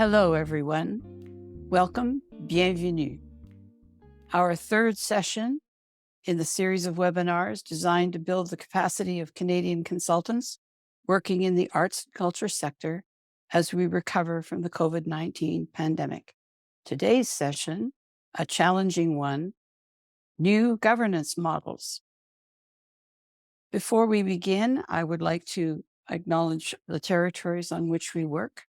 Hello, everyone. Welcome, bienvenue. Our third session in the series of webinars designed to build the capacity of Canadian consultants working in the arts and culture sector as we recover from the COVID-19 pandemic. Today's session, a challenging one, new governance models. Before we begin, I would like to acknowledge the territories on which we work.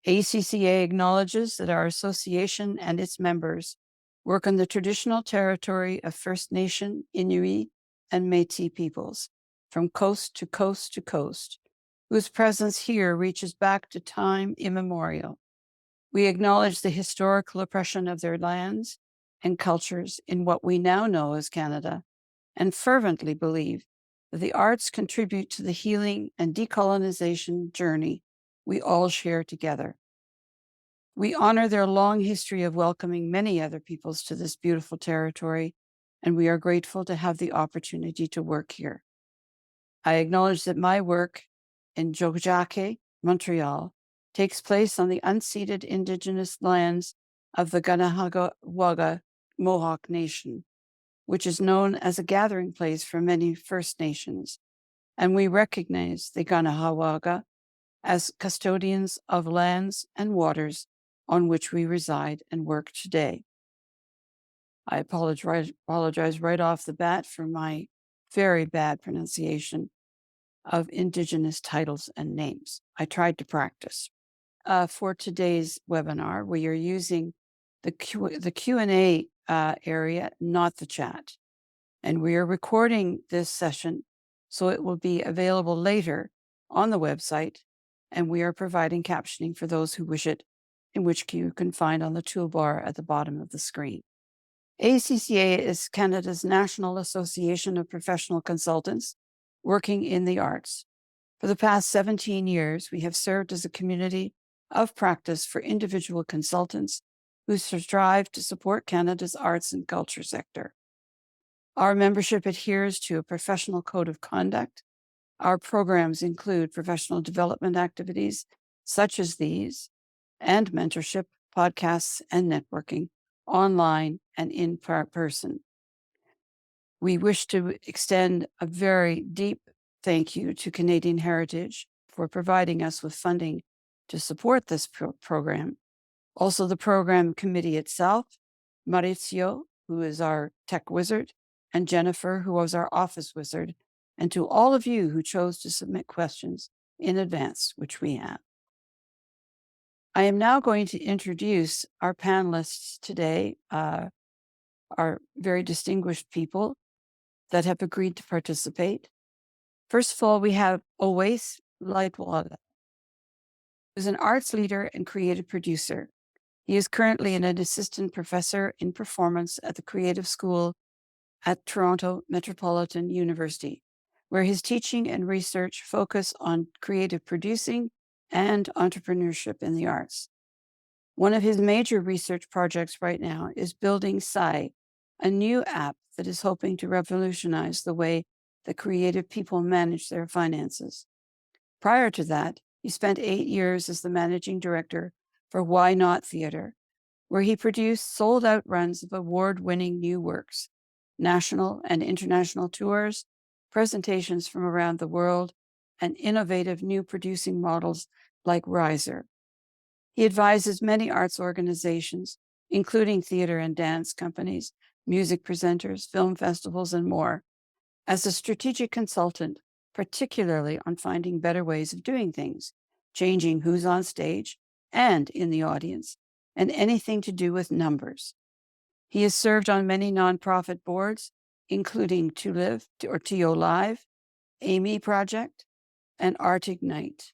ACCA acknowledges that our association and its members work on the traditional territory of First Nation, Inuit, and Métis peoples, from coast to coast to coast, whose presence here reaches back to time immemorial. We acknowledge the historical oppression of their lands and cultures in what we now know as Canada, and fervently believe that the arts contribute to the healing and decolonization journey we all share together. We honor their long history of welcoming many other peoples to this beautiful territory, and we are grateful to have the opportunity to work here. I acknowledge that my work in Tiohtià:ke, Montreal, takes place on the unceded Indigenous lands of the Caughnawaga Mohawk Nation, which is known as a gathering place for many First Nations, and we recognize the Caughnawaga as custodians of lands and waters on which we reside and work today. I apologize right off the bat for my very bad pronunciation of Indigenous titles and names. I tried to practice. For today's webinar, we are using the Q&A area, not the chat. And we are recording this session so it will be available later on the website, and we are providing captioning for those who wish it, in which you can find on the toolbar at the bottom of the screen. ACCA is Canada's National Association of Professional Consultants working in the arts. For the past 17 years, we have served as a community of practice for individual consultants who strive to support Canada's arts and culture sector. Our membership adheres to a professional code of conduct. Our programs include professional development activities such as these, and mentorship, podcasts, and networking, online and in person. We wish to extend a very deep thank you to Canadian Heritage for providing us with funding to support this program. Also, the program committee itself, Maurizio, who is our tech wizard, and Jennifer, who was our office wizard, and to all of you who chose to submit questions in advance, which we have. I am now going to introduce our panelists today, our very distinguished people that have agreed to participate. First of all, we have Owais Lightwala, who's an arts leader and creative producer. He is currently an assistant professor in performance at the Creative School at Toronto Metropolitan University, where his teaching and research focus on creative producing and entrepreneurship in the arts. One of his major research projects right now is building Sai, a new app that is hoping to revolutionize the way that creative people manage their finances. Prior to that, he spent 8 years as the managing director for Why Not Theatre, where he produced sold-out runs of award-winning new works, national and international tours, presentations from around the world, and innovative new producing models like Riser. He advises many arts organizations, including theater and dance companies, music presenters, film festivals, and more, as a strategic consultant, particularly on finding better ways of doing things, changing who's on stage and in the audience, and anything to do with numbers. He has served on many nonprofit boards, including To Live or TO Live, Amy Project, and Art Ignite.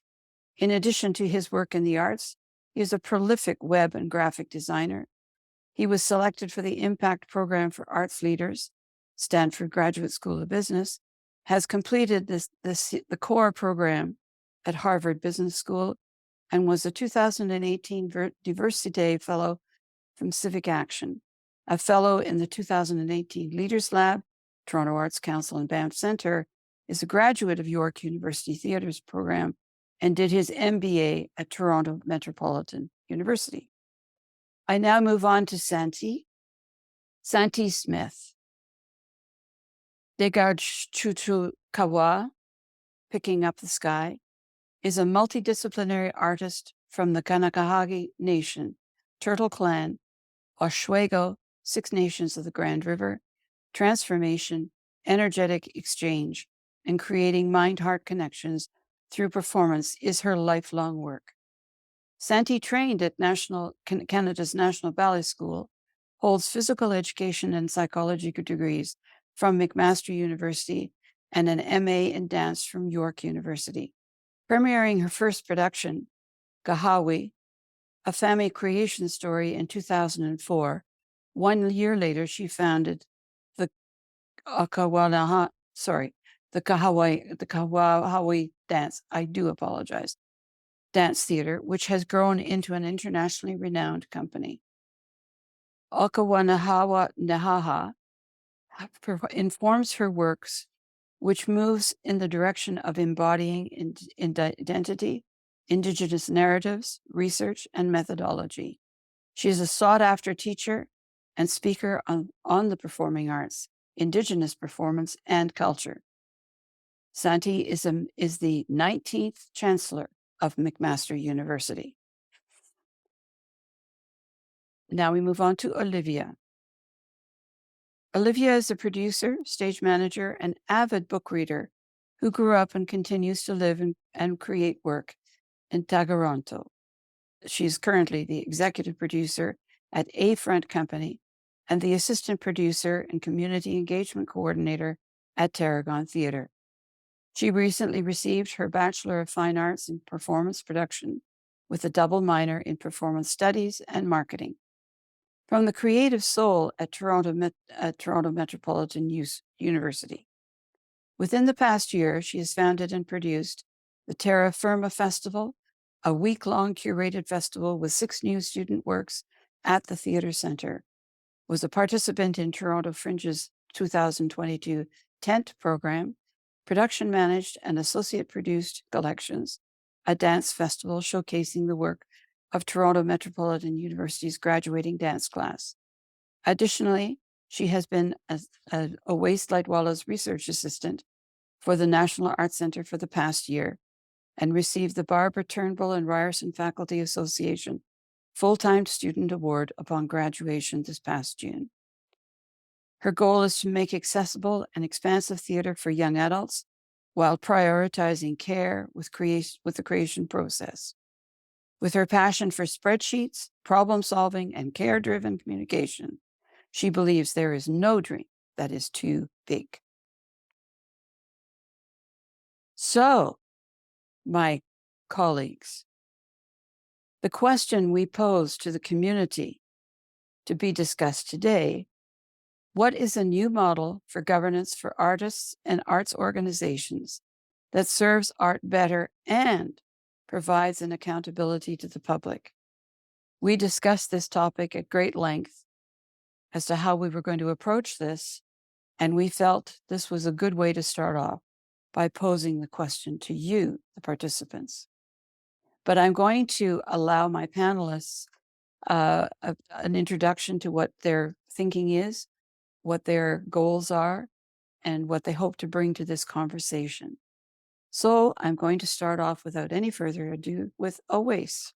In addition to his work in the arts, he is a prolific web and graphic designer. He was selected for the Impact Program for Arts Leaders, Stanford Graduate School of Business, has completed the core program at Harvard Business School, and was a 2018 Diversity Fellow from Civic Action, a fellow in the 2018 Leaders Lab, Toronto Arts Council and Banff Centre, is a graduate of York University Theatre's program, and did his MBA at Toronto Metropolitan University. I now move on to Santee Smith. Kawa, Picking Up the Sky, is a multidisciplinary artist from the Kanakahagi Nation, Turtle Clan, Oswego, Six Nations of the Grand River, transformation, energetic exchange, and creating mind-heart connections through performance is her lifelong work. Santee trained at Canada's National Ballet School, holds physical education and psychology degrees from McMaster University and an MA in dance from York University. Premiering her first production, Gahawi, a family creation story in 2004, 1 year later, she founded the Kahawi dance. I do apologize. Dance theater, which has grown into an internationally renowned company. Okawanahawa Nahaha informs her works, which moves in the direction of embodying identity, Indigenous narratives, research, and methodology. She is a sought-after teacher and speaker on the performing arts, Indigenous performance, and culture. Santee is the 19th Chancellor of McMaster University. Now we move on to Olivia. Olivia is a producer, stage manager, and avid book reader who grew up and continues to live and create work in Tagaronto. She is currently the executive producer at A Front Company and the assistant producer and community engagement coordinator at Tarragon Theatre. She recently received her Bachelor of Fine Arts in Performance Production with a double minor in Performance Studies and Marketing. From the creative soul at Toronto Metropolitan University. Within the past year, she has founded and produced the Terra Firma Festival, a week-long curated festival with 6 new student works at the Theatre Centre, was a participant in Toronto Fringe's 2022 Tent program, production managed and associate produced collections, a dance festival showcasing the work of Toronto Metropolitan University's graduating dance class. Additionally, she has been Owais Lightwala's research assistant for the National Arts Centre for the past year and received the Barbara Turnbull and Ryerson Faculty Association Full-Time Student Award upon graduation this past June. Her goal is to make accessible and expansive theatre for young adults while prioritizing care with the creation process. With her passion for spreadsheets, problem solving, and care-driven communication, she believes there is no dream that is too big. So, my colleagues, the question we pose to the community to be discussed today: what is a new model for governance for artists and arts organizations that serves art better and provides an accountability to the public? We discussed this topic at great length as to how we were going to approach this, and we felt this was a good way to start off by posing the question to you, the participants. But I'm going to allow my panelists an introduction to what their thinking is, what their goals are, and what they hope to bring to this conversation. So I'm going to start off without any further ado with Owais.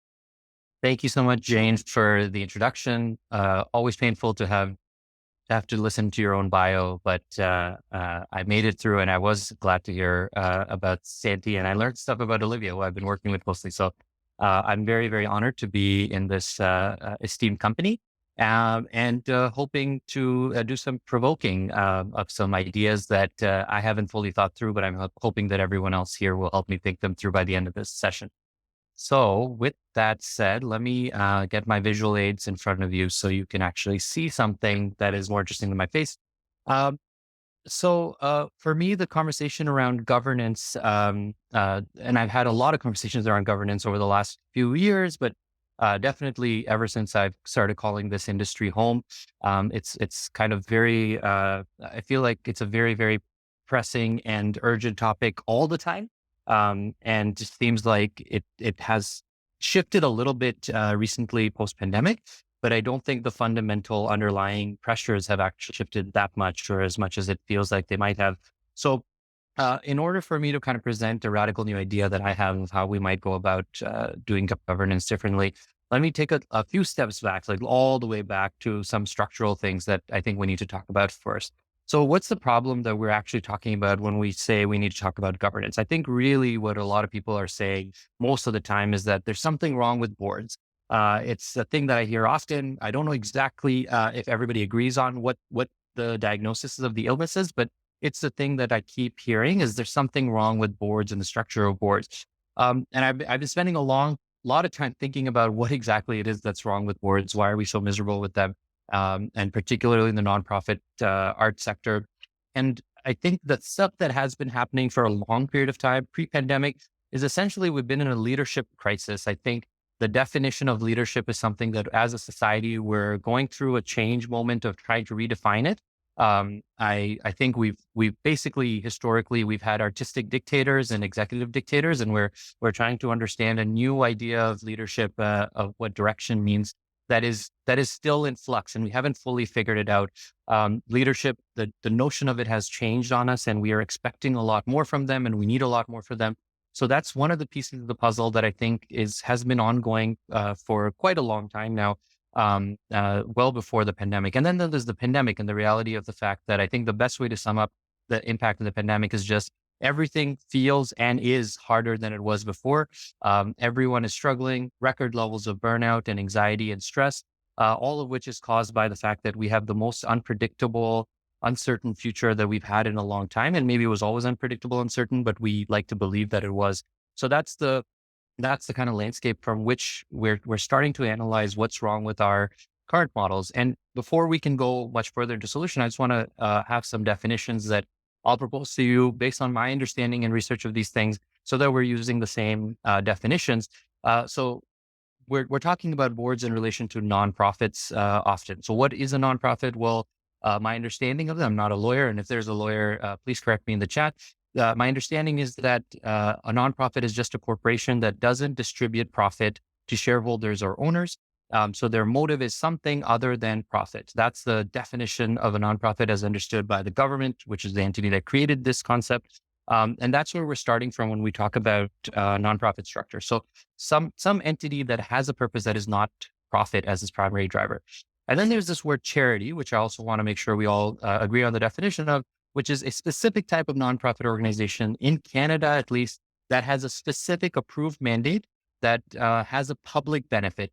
Thank you so much, Jane, for the introduction. Always painful to have to listen to your own bio, but I made it through, and I was glad to hear about Santee, and I learned stuff about Olivia, who I've been working with closely. So I'm very, very honored to be in this esteemed company, and hoping to do some provoking of some ideas that I haven't fully thought through, but I'm hoping that everyone else here will help me think them through by the end of this session. So with that said, let me get my visual aids in front of you so you can actually see something that is more interesting than my face. So for me, the conversation around governance, and I've had a lot of conversations around governance over the last few years, but definitely ever since I've started calling this industry home, it's kind of very, I feel like it's a very, very pressing and urgent topic all the time. And it seems like it has shifted a little bit recently post pandemic, but I don't think the fundamental underlying pressures have actually shifted that much or as much as it feels like they might have. So in order for me to kind of present a radical new idea that I have of how we might go about doing governance differently, let me take a few steps back, like all the way back to some structural things that I think we need to talk about first. So what's the problem that we're actually talking about when we say we need to talk about governance? I think really what a lot of people are saying most of the time is that there's something wrong with boards. It's a thing that I hear often. I don't know exactly if everybody agrees on what the diagnosis of the illness is, but it's the thing that I keep hearing is there's something wrong with boards and the structure of boards. And I've been spending a lot of time thinking about what exactly it is that's wrong with boards. Why are we so miserable with them? And particularly in the nonprofit art sector. And I think that stuff that has been happening for a long period of time, pre-pandemic, is essentially we've been in a leadership crisis. I think the definition of leadership is something that as a society, we're going through a change moment of trying to redefine it. I think we've basically historically we've had artistic dictators and executive dictators, and we're trying to understand a new idea of leadership of what direction means that is still in flux, and we haven't fully figured it out. Leadership, the notion of it has changed on us, and we are expecting a lot more from them, and we need a lot more for them. So that's one of the pieces of the puzzle that I think has been ongoing for quite a long time now, well before the pandemic. And then there's the pandemic and the reality of the fact that I think the best way to sum up the impact of the pandemic is just everything feels and is harder than it was before. Everyone is struggling, record levels of burnout and anxiety and stress, all of which is caused by the fact that we have the most unpredictable, uncertain future that we've had in a long time. And maybe it was always unpredictable, uncertain, but we like to believe that it was. So that's the kind of landscape from which we're starting to analyze what's wrong with our current models. And before we can go much further into solution, I just want to have some definitions that I'll propose to you based on my understanding and research of these things, so that we're using the same definitions. So we're talking about boards in relation to nonprofits often. So what is a nonprofit? Well, my understanding of them, I'm not a lawyer, and if there's a lawyer, please correct me in the chat. My understanding is that a nonprofit is just a corporation that doesn't distribute profit to shareholders or owners. So their motive is something other than profit. That's the definition of a nonprofit as understood by the government, which is the entity that created this concept. And that's where we're starting from when we talk about nonprofit structure. So some entity that has a purpose that is not profit as its primary driver. And then there's this word charity, which I also want to make sure we all agree on the definition of, which is a specific type of nonprofit organization in Canada, at least, that has a specific approved mandate that has a public benefit,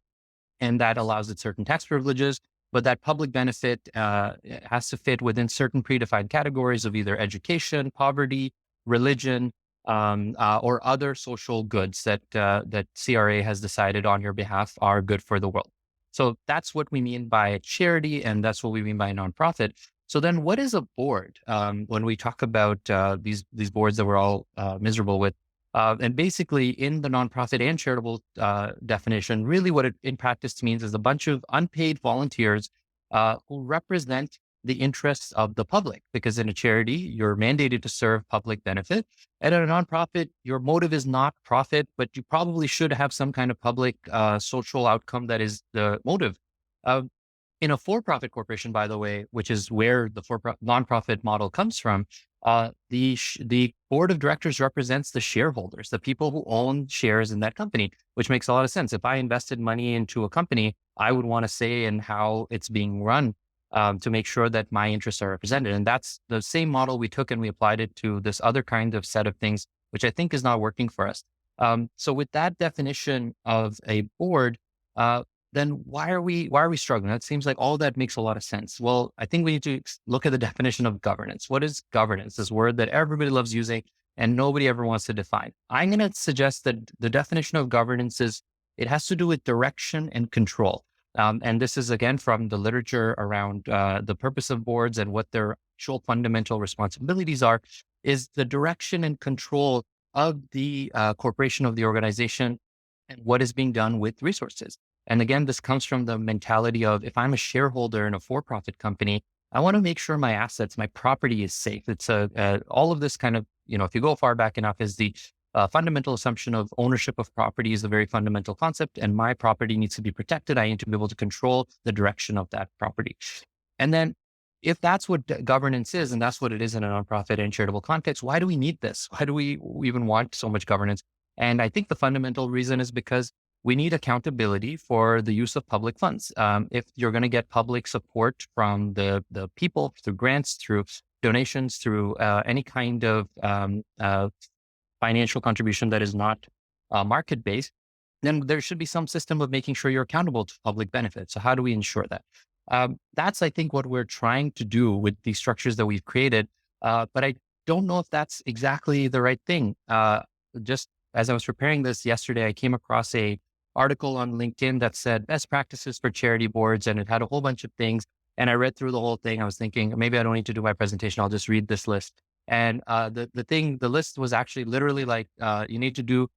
and that allows it certain tax privileges. But that public benefit has to fit within certain predefined categories of either education, poverty, religion, or other social goods that CRA has decided on your behalf are good for the world. So that's what we mean by charity, and that's what we mean by a nonprofit. So then what is a board? When we talk about these boards that we're all miserable with, and basically in the nonprofit and charitable definition, really what it in practice means is a bunch of unpaid volunteers who represent the interests of the public. Because in a charity, you're mandated to serve public benefit. And in a nonprofit, your motive is not profit, but you probably should have some kind of public social outcome that is the motive. In a for-profit corporation, by the way, which is where the nonprofit model comes from, the board of directors represents the shareholders, the people who own shares in that company, which makes a lot of sense. If I invested money into a company, I would want to say in how it's being run to make sure that my interests are represented. And that's the same model we took and we applied it to this other kind of set of things, which I think is not working for us. So with that definition of a board, then why are we struggling? That seems like all that makes a lot of sense. Well, I think we need to look at the definition of governance. What is governance? This word that everybody loves using and nobody ever wants to define. I'm going to suggest that the definition of governance is it has to do with direction and control. And this is again from the literature around the purpose of boards and what their actual fundamental responsibilities are, is the direction and control of the corporation, of the organization, and what is being done with resources. And again, this comes from the mentality of if I'm a shareholder in a for-profit company, I want to make sure my assets, my property is safe. It's all of this kind of, if you go far back enough, is the fundamental assumption of ownership of property is a very fundamental concept, and my property needs to be protected. I need to be able to control the direction of that property. And then if that's what governance is, and that's what it is in a nonprofit and charitable context, why do we need this? Why do we even want so much governance? And I think the fundamental reason is because we need accountability for the use of public funds. If you're going to get public support from the people through grants, through donations, through any kind of financial contribution that is not market-based, then there should be some system of making sure you're accountable to public benefit. So how do we ensure that? That's, I think, what we're trying to do with these structures that we've created. But I don't know if that's exactly the right thing. Just as I was preparing this yesterday, I came across a article on LinkedIn that said best practices for charity boards, and it had a whole bunch of things. And I read through the whole thing. I was thinking, maybe I don't need to do my presentation. I'll just read this list. And the list was actually literally like, you need to do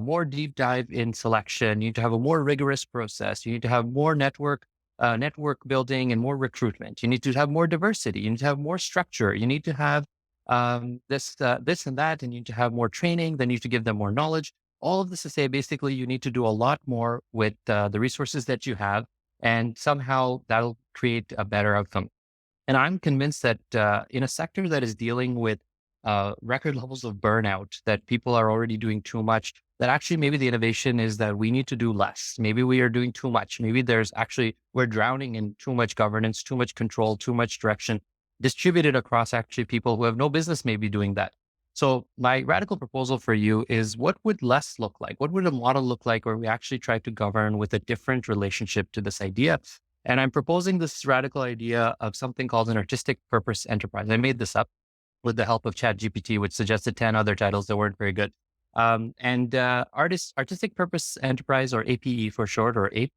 more deep dive in selection. You need to have a more rigorous process. You need to have more network building and more recruitment. You need to have more diversity. You need to have more structure. You need to have this and that, and you need to have more training. Then you need to give them more knowledge. All of this to say, basically, you need to do a lot more with the resources that you have, and somehow that'll create a better outcome. And I'm convinced that in a sector that is dealing with record levels of burnout, that people are already doing too much, that actually maybe the innovation is that we need to do less. Maybe we are doing too much. Maybe we're drowning in too much governance, too much control, too much direction distributed across actually people who have no business maybe doing that. So my radical proposal for you is, what would less look like? What would a model look like where we actually try to govern with a different relationship to this idea? And I'm proposing this radical idea of something called an artistic purpose enterprise. I made this up with the help of ChatGPT, which suggested 10 other titles that weren't very good. Artistic purpose enterprise, or APE for short, or APE,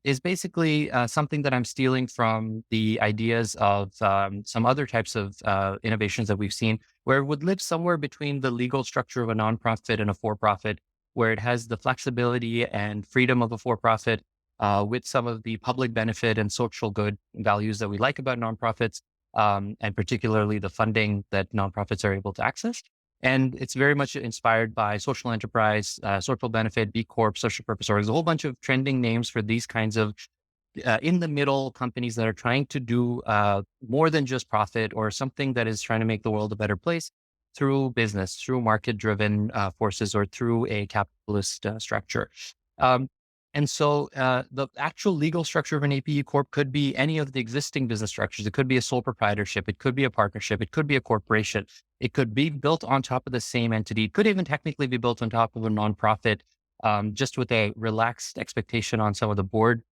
is basically something that I'm stealing from the ideas of some other types of innovations that we've seen, where it would live somewhere between the legal structure of a nonprofit and a for-profit, where it has the flexibility and freedom of a for-profit, with some of the public benefit and social good values that we like about nonprofits, and particularly the funding that nonprofits are able to access. And it's very much inspired by social enterprise, social benefit, B Corp, social purpose orgs, a whole bunch of trending names for these kinds of in the middle companies that are trying to do more than just profit, or something that is trying to make the world a better place through business, through market driven forces, or through a capitalist structure. And so the actual legal structure of an APE Corp could be any of the existing business structures. It could be a sole proprietorship. It could be a partnership. It could be a corporation. It could be built on top of the same entity. It could even technically be built on top of a nonprofit, just with a relaxed expectation on some of the board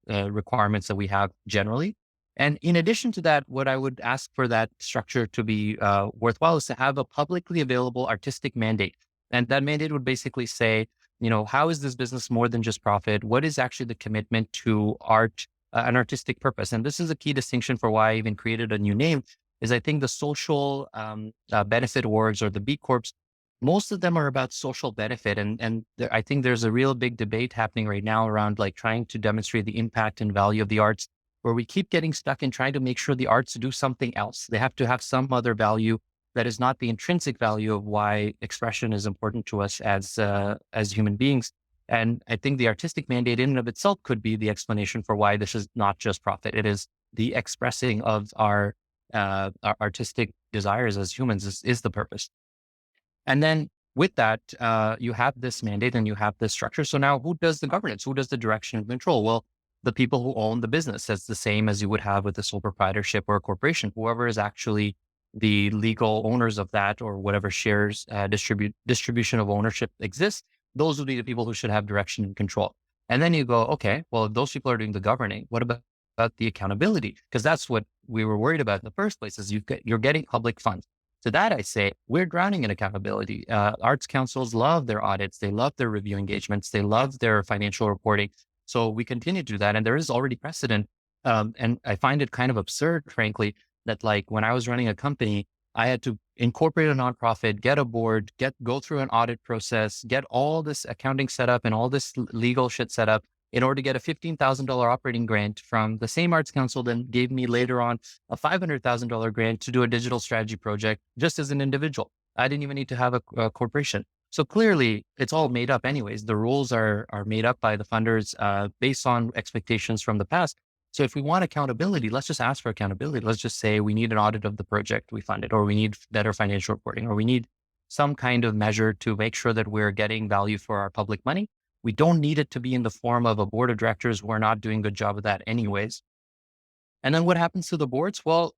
requirements that we have generally. And in addition to that, what I would ask for that structure to be worthwhile is to have a publicly available artistic mandate. And that mandate would basically say, how is this business more than just profit? What is actually the commitment to art, an artistic purpose? And this is a key distinction for why I even created a new name, is I think the social benefit orgs, or the B Corps, most of them are about social benefit. And I think there's a real big debate happening right now around like trying to demonstrate the impact and value of the arts, where we keep getting stuck in trying to make sure the arts do something else. They have to have some other value that is not the intrinsic value of why expression is important to us as human beings. And I think the artistic mandate in and of itself could be the explanation for why this is not just profit. It is the expressing of our artistic desires as humans is the purpose. And then with that, you have this mandate and you have this structure. So now who does the governance? Who does the direction and control? Well, the people who own the business. That's the same as you would have with a sole proprietorship or a corporation. Whoever is actually the legal owners of that, or whatever shares distribution of ownership exists, those would be the people who should have direction and control. And then you go, okay, well, if those people are doing the governing, what about the accountability? Because that's what we were worried about in the first place, is you're getting public funds. To that, I say, we're drowning in accountability. Arts councils love their audits. They love their review engagements. They love their financial reporting. So we continue to do that. And there is already precedent. And I find it kind of absurd, frankly, that like when I was running a company, I had to incorporate a nonprofit, get a board, go through an audit process, get all this accounting set up and all this legal shit set up in order to get a $15,000 operating grant from the same arts council that gave me later on a $500,000 grant to do a digital strategy project just as an individual. I didn't even need to have a corporation. So clearly, it's all made up anyways. The rules are made up by the funders based on expectations from the past. So if we want accountability, let's just ask for accountability. Let's just say we need an audit of the project we funded, or we need better financial reporting, or we need some kind of measure to make sure that we're getting value for our public money. We don't need it to be in the form of a board of directors who are not doing a good job of that anyways. And then what happens to the boards? Well,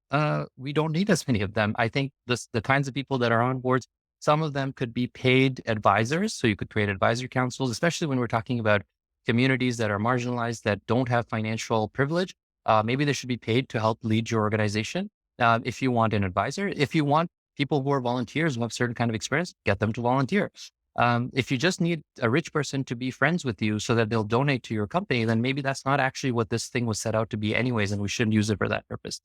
we don't need as many of them. I think the kinds of people that are on boards, some of them could be paid advisors. So you could create advisory councils, especially when we're talking about communities that are marginalized, that don't have financial privilege. Maybe they should be paid to help lead your organization. If you want an advisor, if you want people who are volunteers who have certain kind of experience, get them to volunteer. If you just need a rich person to be friends with you so that they'll donate to your company, then maybe that's not actually what this thing was set out to be anyways, and we shouldn't use it for that purpose.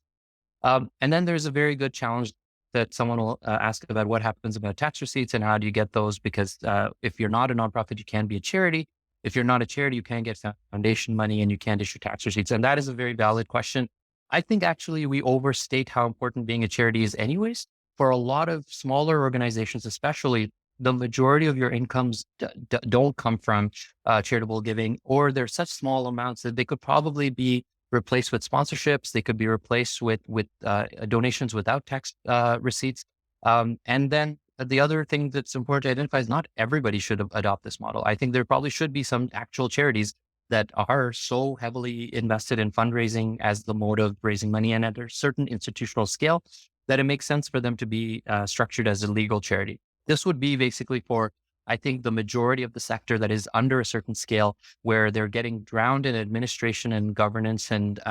And then there's a very good challenge that someone will ask about what happens about tax receipts and how do you get those? Because if you're not a nonprofit, you can be a charity. If you're not a charity, you can't get foundation money and you can't issue tax receipts. And that is a very valid question. I think actually we overstate how important being a charity is anyways. For a lot of smaller organizations, especially, the majority of your incomes don't come from charitable giving, or they're such small amounts that they could probably be replaced with sponsorships. They could be replaced with donations without tax receipts. And then the other thing that's important to identify is not everybody should adopt this model. I think there probably should be some actual charities that are so heavily invested in fundraising as the mode of raising money and at a certain institutional scale that it makes sense for them to be structured as a legal charity. This would be basically for, I think, the majority of the sector that is under a certain scale where they're getting drowned in administration and governance and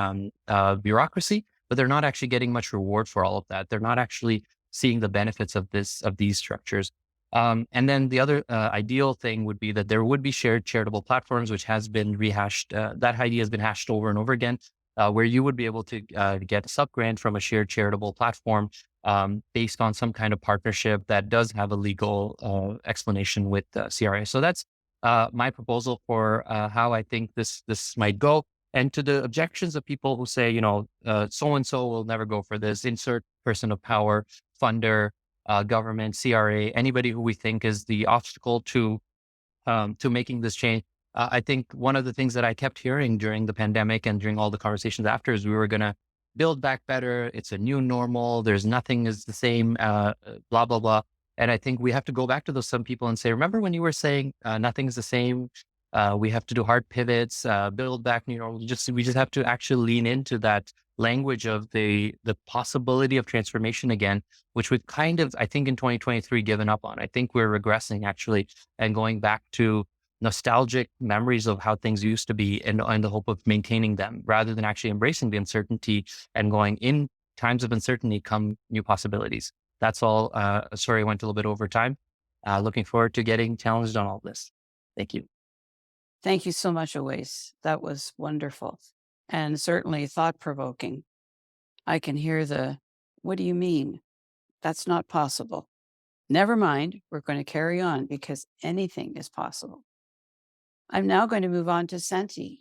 bureaucracy, but they're not actually getting much reward for all of that. They're not actually seeing the benefits of these structures. And then the other ideal thing would be that there would be shared charitable platforms, which has been rehashed. That idea has been hashed over and over again, where you would be able to get a sub-grant from a shared charitable platform based on some kind of partnership that does have a legal explanation with CRA. So that's my proposal for how I think this might go. And to the objections of people who say, so-and-so will never go for this, insert person of power, funder, government, CRA, anybody who we think is the obstacle to making this change. I think one of the things that I kept hearing during the pandemic and during all the conversations after is we were going to build back better. It's a new normal. There's nothing is the same, blah, blah, blah. And I think we have to go back to those some people and say, remember when you were saying nothing is the same? We have to do hard pivots, build back new normal. We just have to actually lean into that language of the possibility of transformation again, which we've kind of, I think in 2023, given up on. I think we're regressing actually and going back to nostalgic memories of how things used to be in the hope of maintaining them rather than actually embracing the uncertainty and going in times of uncertainty come new possibilities. That's all. Sorry, I went a little bit over time. Looking forward to getting challenged on all this. Thank you. Thank you so much, Owais. That was wonderful and certainly thought-provoking. I can hear what do you mean? That's not possible. Never mind, we're going to carry on because anything is possible. I'm now going to move on to Santee,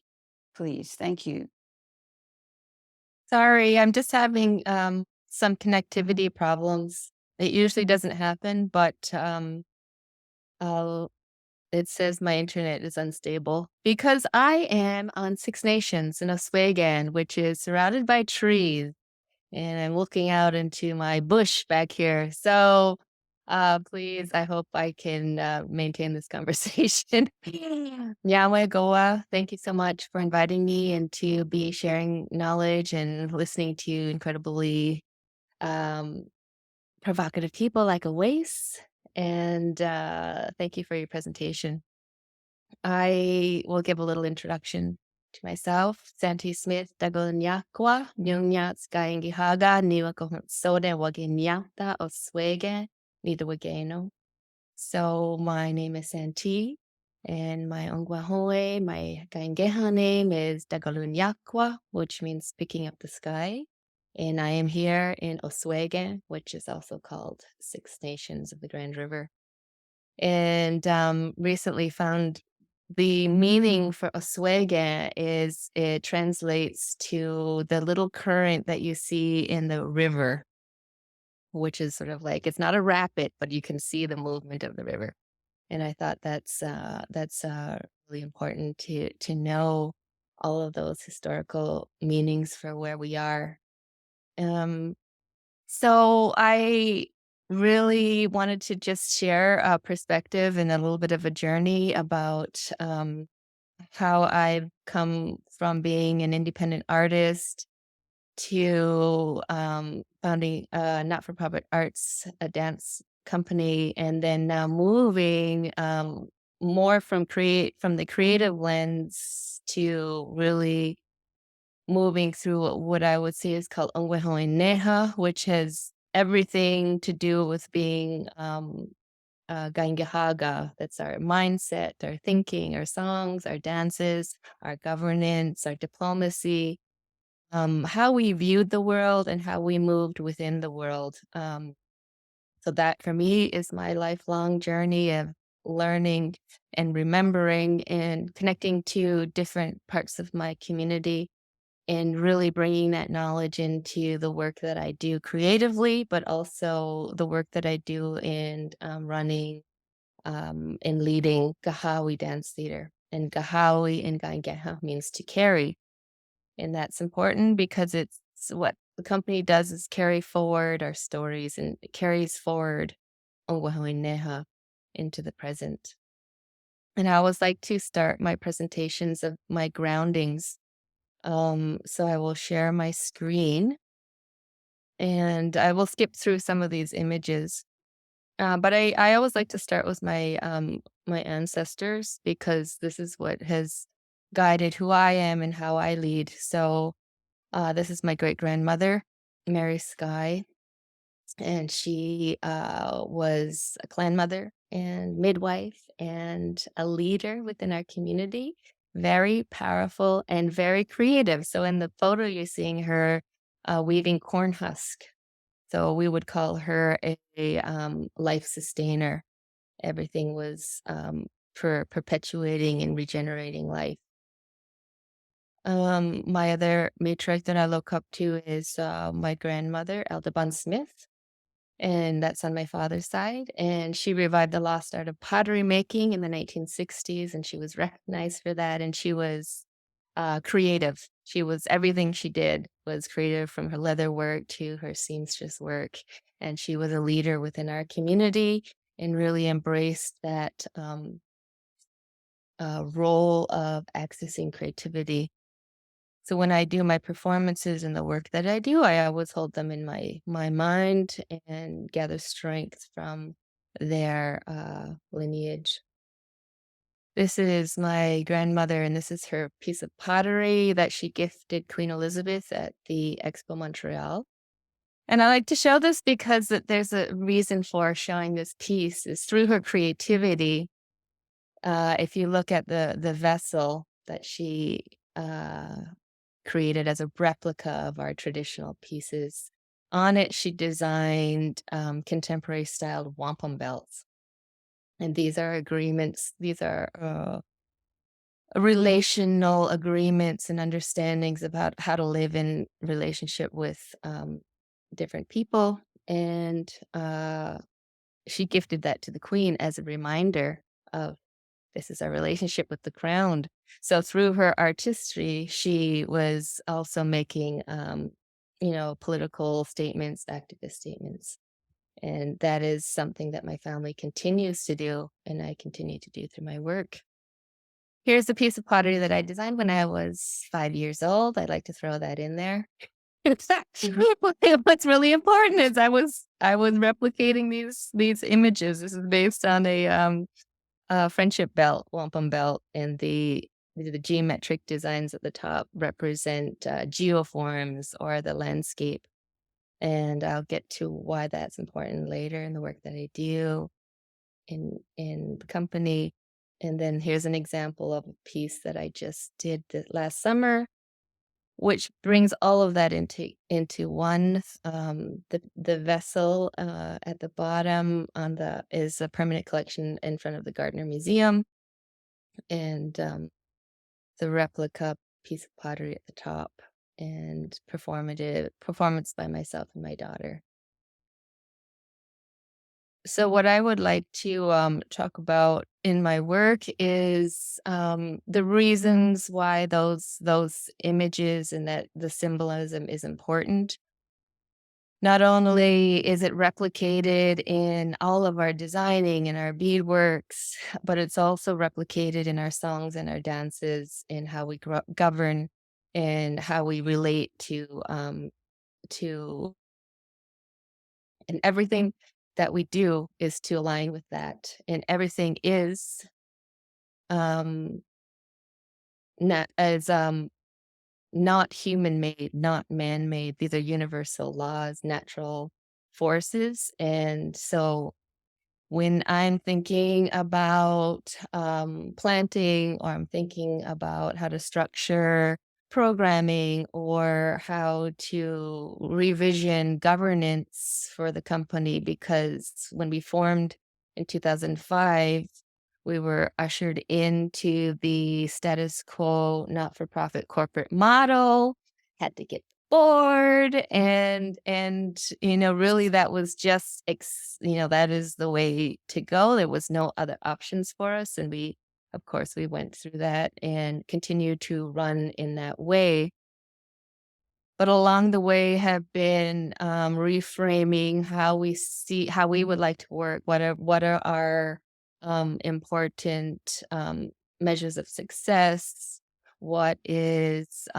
please. Thank you. Sorry, I'm just having some connectivity problems. It usually doesn't happen, but it says my internet is unstable because I am on Six Nations in Oswego, which is surrounded by trees, and I'm looking out into my bush back here. So please, I hope I can maintain this conversation. Yahweh Goa, thank you so much for inviting me and to be sharing knowledge and listening to incredibly provocative people like Owais. And thank you for your presentation. I will give a little introduction to myself. Santee Smith, Dagolyakwa, Nyunyats Gaingihaga, Niwakonsode Waginyata Oswege, Nidawageno. So my name is Santee, and my Ongwahoe, my Gaingeha name is Dagolyakwa, which means picking up the sky. And I am here in Oswego, which is also called Six Nations of the Grand River. And recently found the meaning for Oswego is it translates to the little current that you see in the river. which is sort of like it's not a rapid, but you can see the movement of the river. And I thought that's really important to know all of those historical meanings for where we are. Um, so I really wanted to just share a perspective and a little bit of a journey about how I've come from being an independent artist to founding a not-for-profit arts a dance company, and then now moving more from the creative lens to really moving through what I would say is called Ongwehoineha, which has everything to do with being Gaingehaga. That's our mindset, our thinking, our songs, our dances, our governance, our diplomacy, how we viewed the world and how we moved within the world. So that for me is my lifelong journey of learning and remembering and connecting to different parts of my community and really bringing that knowledge into the work that I do creatively, but also the work that I do in running and leading Gahawi Dance Theater. And Gahawi in Gaingeha means to carry. And that's important because it's what the company does is carry forward our stories and it carries forward Ongwahoineha into the present. And I always like to start my presentations of my groundings. So I will share my screen and I will skip through some of these images. But I always like to start with my ancestors because this is what has guided who I am and how I lead. So this is my great grandmother, Mary Sky, and she was a clan mother and midwife and a leader within our community. Very powerful and very creative. So in the photo, you're seeing her weaving corn husk. So we would call her a life sustainer. Everything was for perpetuating and regenerating life. My other matriarch that I look up to is my grandmother, Eldeban Smith, and that's on my father's side. And she revived the lost art of pottery making in the 1960s, and she was recognized for that. And she was creative. She was everything she did was creative, from her leather work to her seamstress work. And she was a leader within our community and really embraced that role of accessing creativity. So when I do my performances and the work that I do, I always hold them in my mind and gather strength from their lineage. This is my grandmother, and this is her piece of pottery that she gifted Queen Elizabeth at the Expo Montreal. And I like to show this because there's a reason for showing this piece is through her creativity. If you look at the vessel that she created as a replica of our traditional pieces. On it, she designed contemporary styled wampum belts. And these are agreements, these are relational agreements and understandings about how to live in relationship with different people. And she gifted that to the queen as a reminder of this is our relationship with the crown. So through her artistry, she was also making, political statements, activist statements. And that is something that my family continues to do, and I continue to do through my work. Here's a piece of pottery that I designed when I was 5 years old. I'd like to throw that in there. What's really important is I was replicating these images. This is based on a friendship belt, wampum belt, and the geometric designs at the top represent geoforms or the landscape. And I'll get to why that's important later in the work that I do in the company. And then here's an example of a piece that I just did last summer, which brings all of that into one. The vessel at the bottom is a permanent collection in front of the Gardner Museum, and the replica piece of pottery at the top, and performance by myself and my daughter. So what I would like to talk about in my work is the reasons why those images and that the symbolism is important. Not only is it replicated in all of our designing and our beadworks, but it's also replicated in our songs and our dances, in how we govern and how we relate to and everything that we do is to align with that, and everything is um not as not human made, not man made. These are universal laws, natural forces. And so when I'm thinking about planting, or I'm thinking about how to structure programming, or how to revision governance for the company, because when we formed in 2005, we were ushered into the status quo, not for profit corporate model, had to get bored, and really that was just that is the way to go. There was no other options for us, and we of course we went through that and continued to run in that way. But along the way have been reframing how we would like to work. What are our important measures of success? What is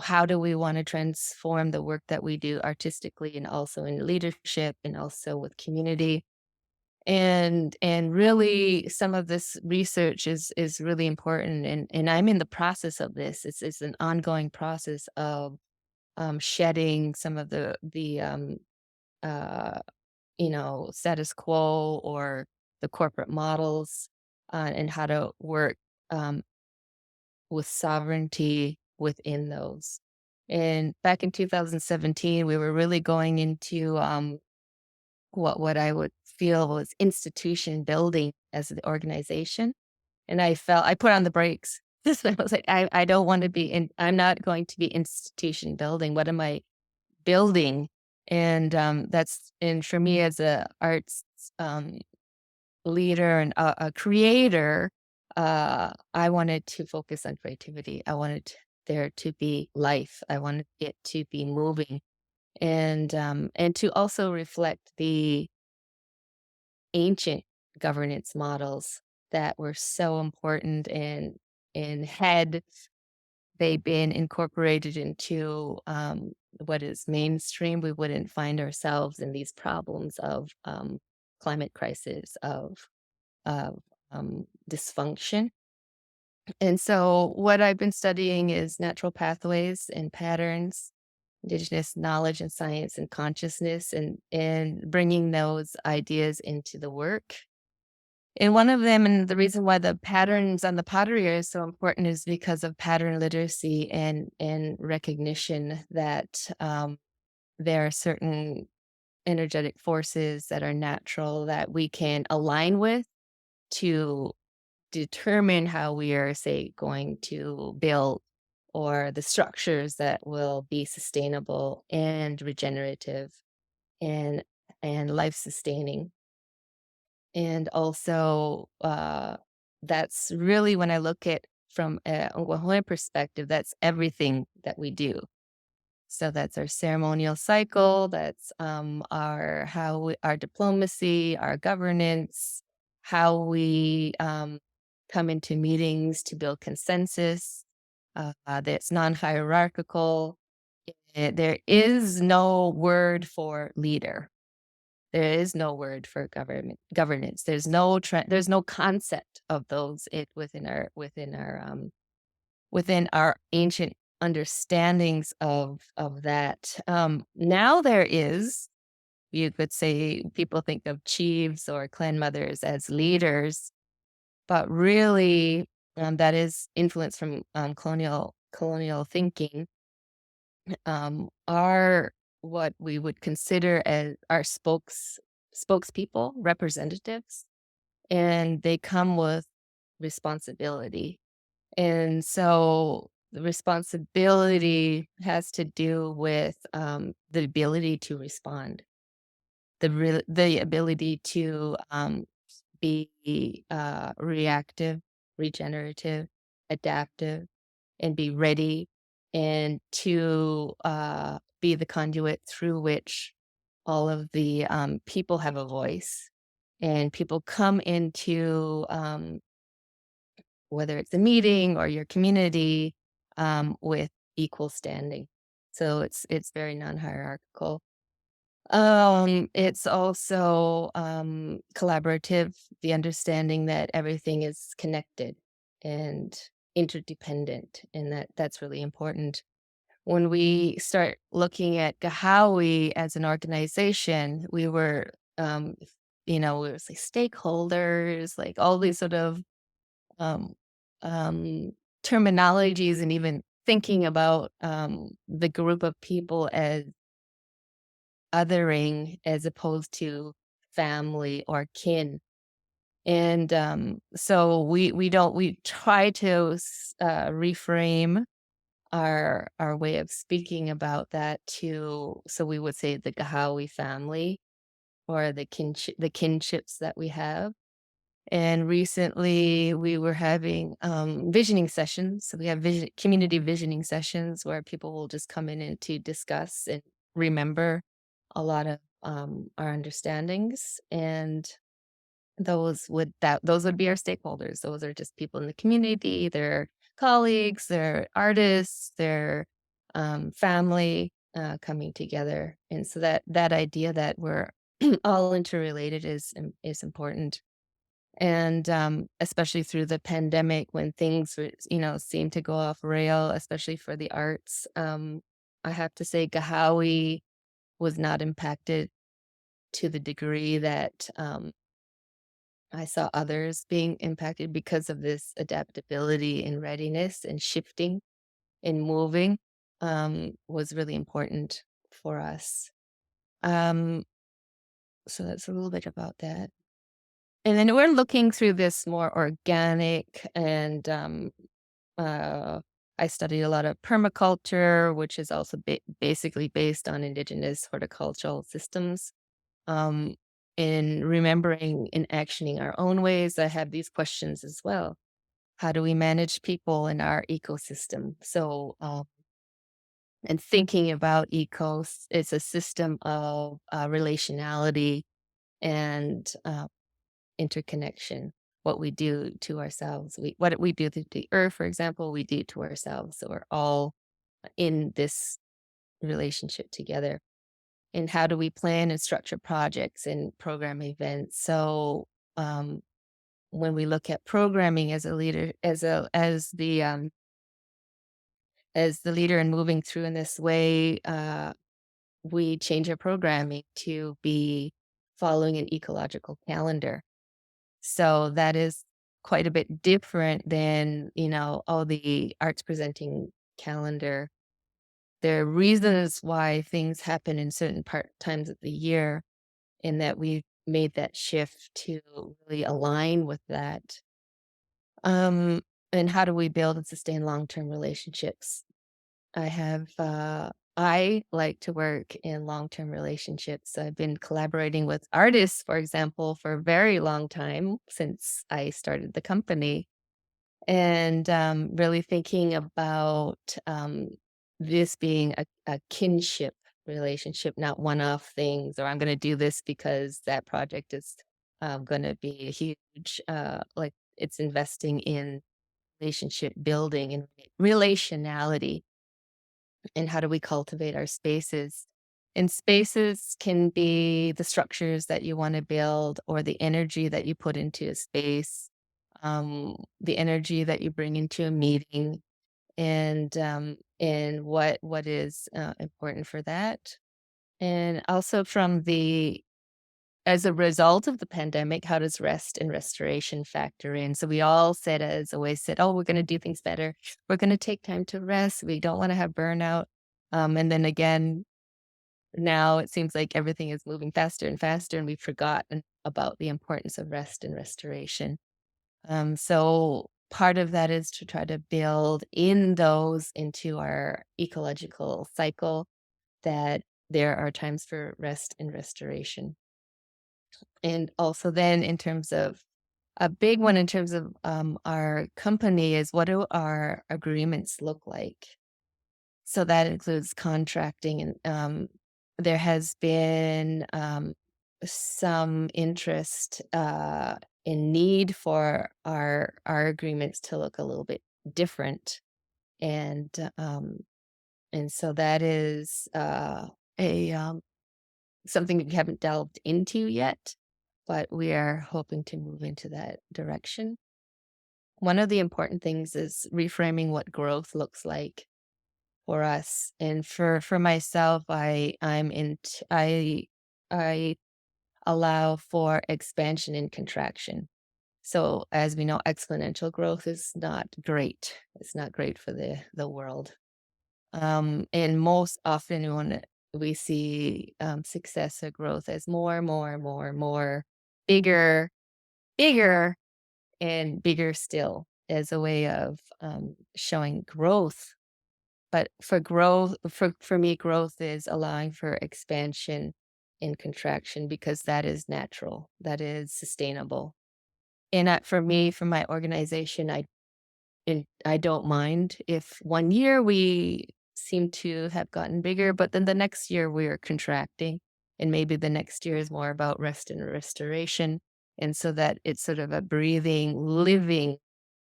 how do we want to transform the work that we do artistically, and also in leadership, and also with community? And really some of this research is really important, and I'm in the process of this. It's an ongoing process of shedding some of the uh, status quo, or the corporate models, and how to work um, with sovereignty within those. And back in 2017, we were really going into what I would feel was institution building as an organization. And I put on the brakes. I was like, I don't want to be in, I'm not going to be institution building. What am I building? And and for me as a arts um, leader and a creator, I wanted to focus on creativity. I wanted there to be life. I wanted it to be moving, and to also reflect the ancient governance models that were so important, and had they been incorporated into what is mainstream, we wouldn't find ourselves in these problems of climate crisis, of dysfunction. And so, what I've been studying is natural pathways and patterns, indigenous knowledge and science and consciousness, and bringing those ideas into the work. And one of them, and the reason why the patterns on the pottery are so important, is because of pattern literacy, and recognition that there are certain energetic forces that are natural that we can align with to determine how we are, say, going to build, or the structures that will be sustainable and regenerative, and life sustaining. And also, that's really, when I look at from a Oahuan perspective, that's everything that we do. So that's our ceremonial cycle, that's our diplomacy, our governance, how we come into meetings to build consensus, that's non-hierarchical. There is no word for leader. There is no word for governance. There's no concept of those within our ancient understandings of that. Now there is, you could say, people think of chiefs or clan mothers as leaders, but really that is influence from colonial thinking. Are what we would consider as our spokespeople, representatives, and they come with responsibility. And so the responsibility has to do with the ability to respond. the ability to be reactive, regenerative, adaptive, and be ready, and to be the conduit through which all of the people have a voice, and people come into whether it's a meeting or your community with equal standing. So it's very non-hierarchical. It's also collaborative, the understanding that everything is connected and interdependent, and that's really important. When we start looking at Gahawi as an organization, we were, we were like stakeholders, like all these sort of um, um, terminologies, and even thinking about the group of people as othering as opposed to family or kin. And so we try to reframe our way of speaking about that to, so we would say the Gahawi family, or the kinships that we have. And recently we were having visioning sessions. So we have community visioning sessions where people will just come in and to discuss and remember a lot of our understandings. And those would be our stakeholders. Those are just people in the community, they're colleagues, they're artists, they're family coming together. And so that idea that we're all interrelated is important. And especially through the pandemic, when things seem to go off rail, especially for the arts, I have to say Gahawi was not impacted to the degree that I saw others being impacted, because of this adaptability and readiness and shifting and moving was really important for us. Um, so that's a little bit about that. And then we're looking through this more organic, and uh, I studied a lot of permaculture, which is also basically based on indigenous horticultural systems. Um, in remembering and actioning our own ways, I have these questions as well. How do we manage people in our ecosystem? So, and thinking about ecos, it's a system of relationality and interconnection. What we do to ourselves, what we do to the earth, for example, we do to ourselves. So we're all in this relationship together. And how do we plan and structure projects and program events? So um, when we look at programming as a leader, as the leader and moving through in this way, we change our programming to be following an ecological calendar. So that is quite a bit different than, the arts presenting calendar. There are reasons why things happen in certain times of the year, in that we've made that shift to really align with that. Um, and how do we build and sustain long-term relationships? I like to work in long-term relationships. I've been collaborating with artists, for example, for a very long time, since I started the company, and really thinking about this being a kinship relationship, not one-off things, or I'm going to do this because that project is going to be a huge, like it's investing in relationship building and relationality. And how do we cultivate our spaces? And spaces can be the structures that you want to build, or the energy that you put into a space, the energy that you bring into a meeting, and what is important for that. And also from the as a result of the pandemic, how does rest and restoration factor in? So we all said, as always said, oh, we're going to do things better. We're going to take time to rest. We don't want to have burnout. And then again, now it seems like everything is moving faster and faster, and we've forgotten about the importance of rest and restoration. So part of that is to try to build in those into our ecological cycle, that there are times for rest and restoration. And also then in terms of a big one in terms of our company is what do our agreements look like? So that includes contracting and there has been some interest in need for our agreements to look a little bit different and um, and so that is a something we haven't delved into yet, but we are hoping to move into that direction. One of the important things is reframing what growth looks like for us. And for myself, I allow for expansion and contraction. So as we know, exponential growth is not great. It's not great for the world. And most often when we see success or growth as more, bigger, bigger, and bigger still as a way of showing growth. But for growth, for me, growth is allowing for expansion and contraction because that is natural, that is sustainable. And for me, for my organization, I don't mind if one year we seem to have gotten bigger, but then the next year we are contracting, and maybe the next year is more about rest and restoration, and so that it's sort of a breathing, living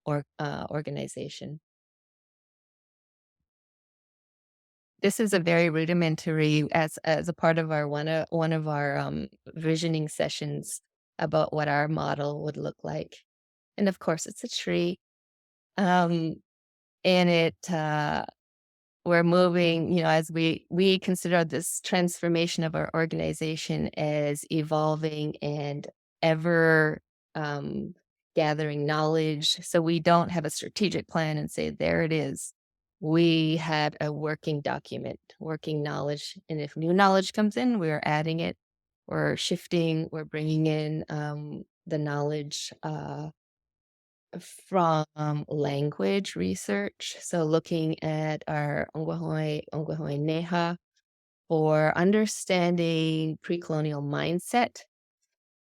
organization. This is a very rudimentary as a part of our one of our visioning sessions about what our model would look like, and of course it's a tree, um, and it we're moving, as we consider this transformation of our organization as evolving and ever um, gathering knowledge. So we don't have a strategic plan and say, there it is. We have a working document, working knowledge. And if new knowledge comes in, we're adding it, we're shifting, we're bringing in the knowledge from language research. So looking at our Ongwahoe Neha for understanding pre-colonial mindset.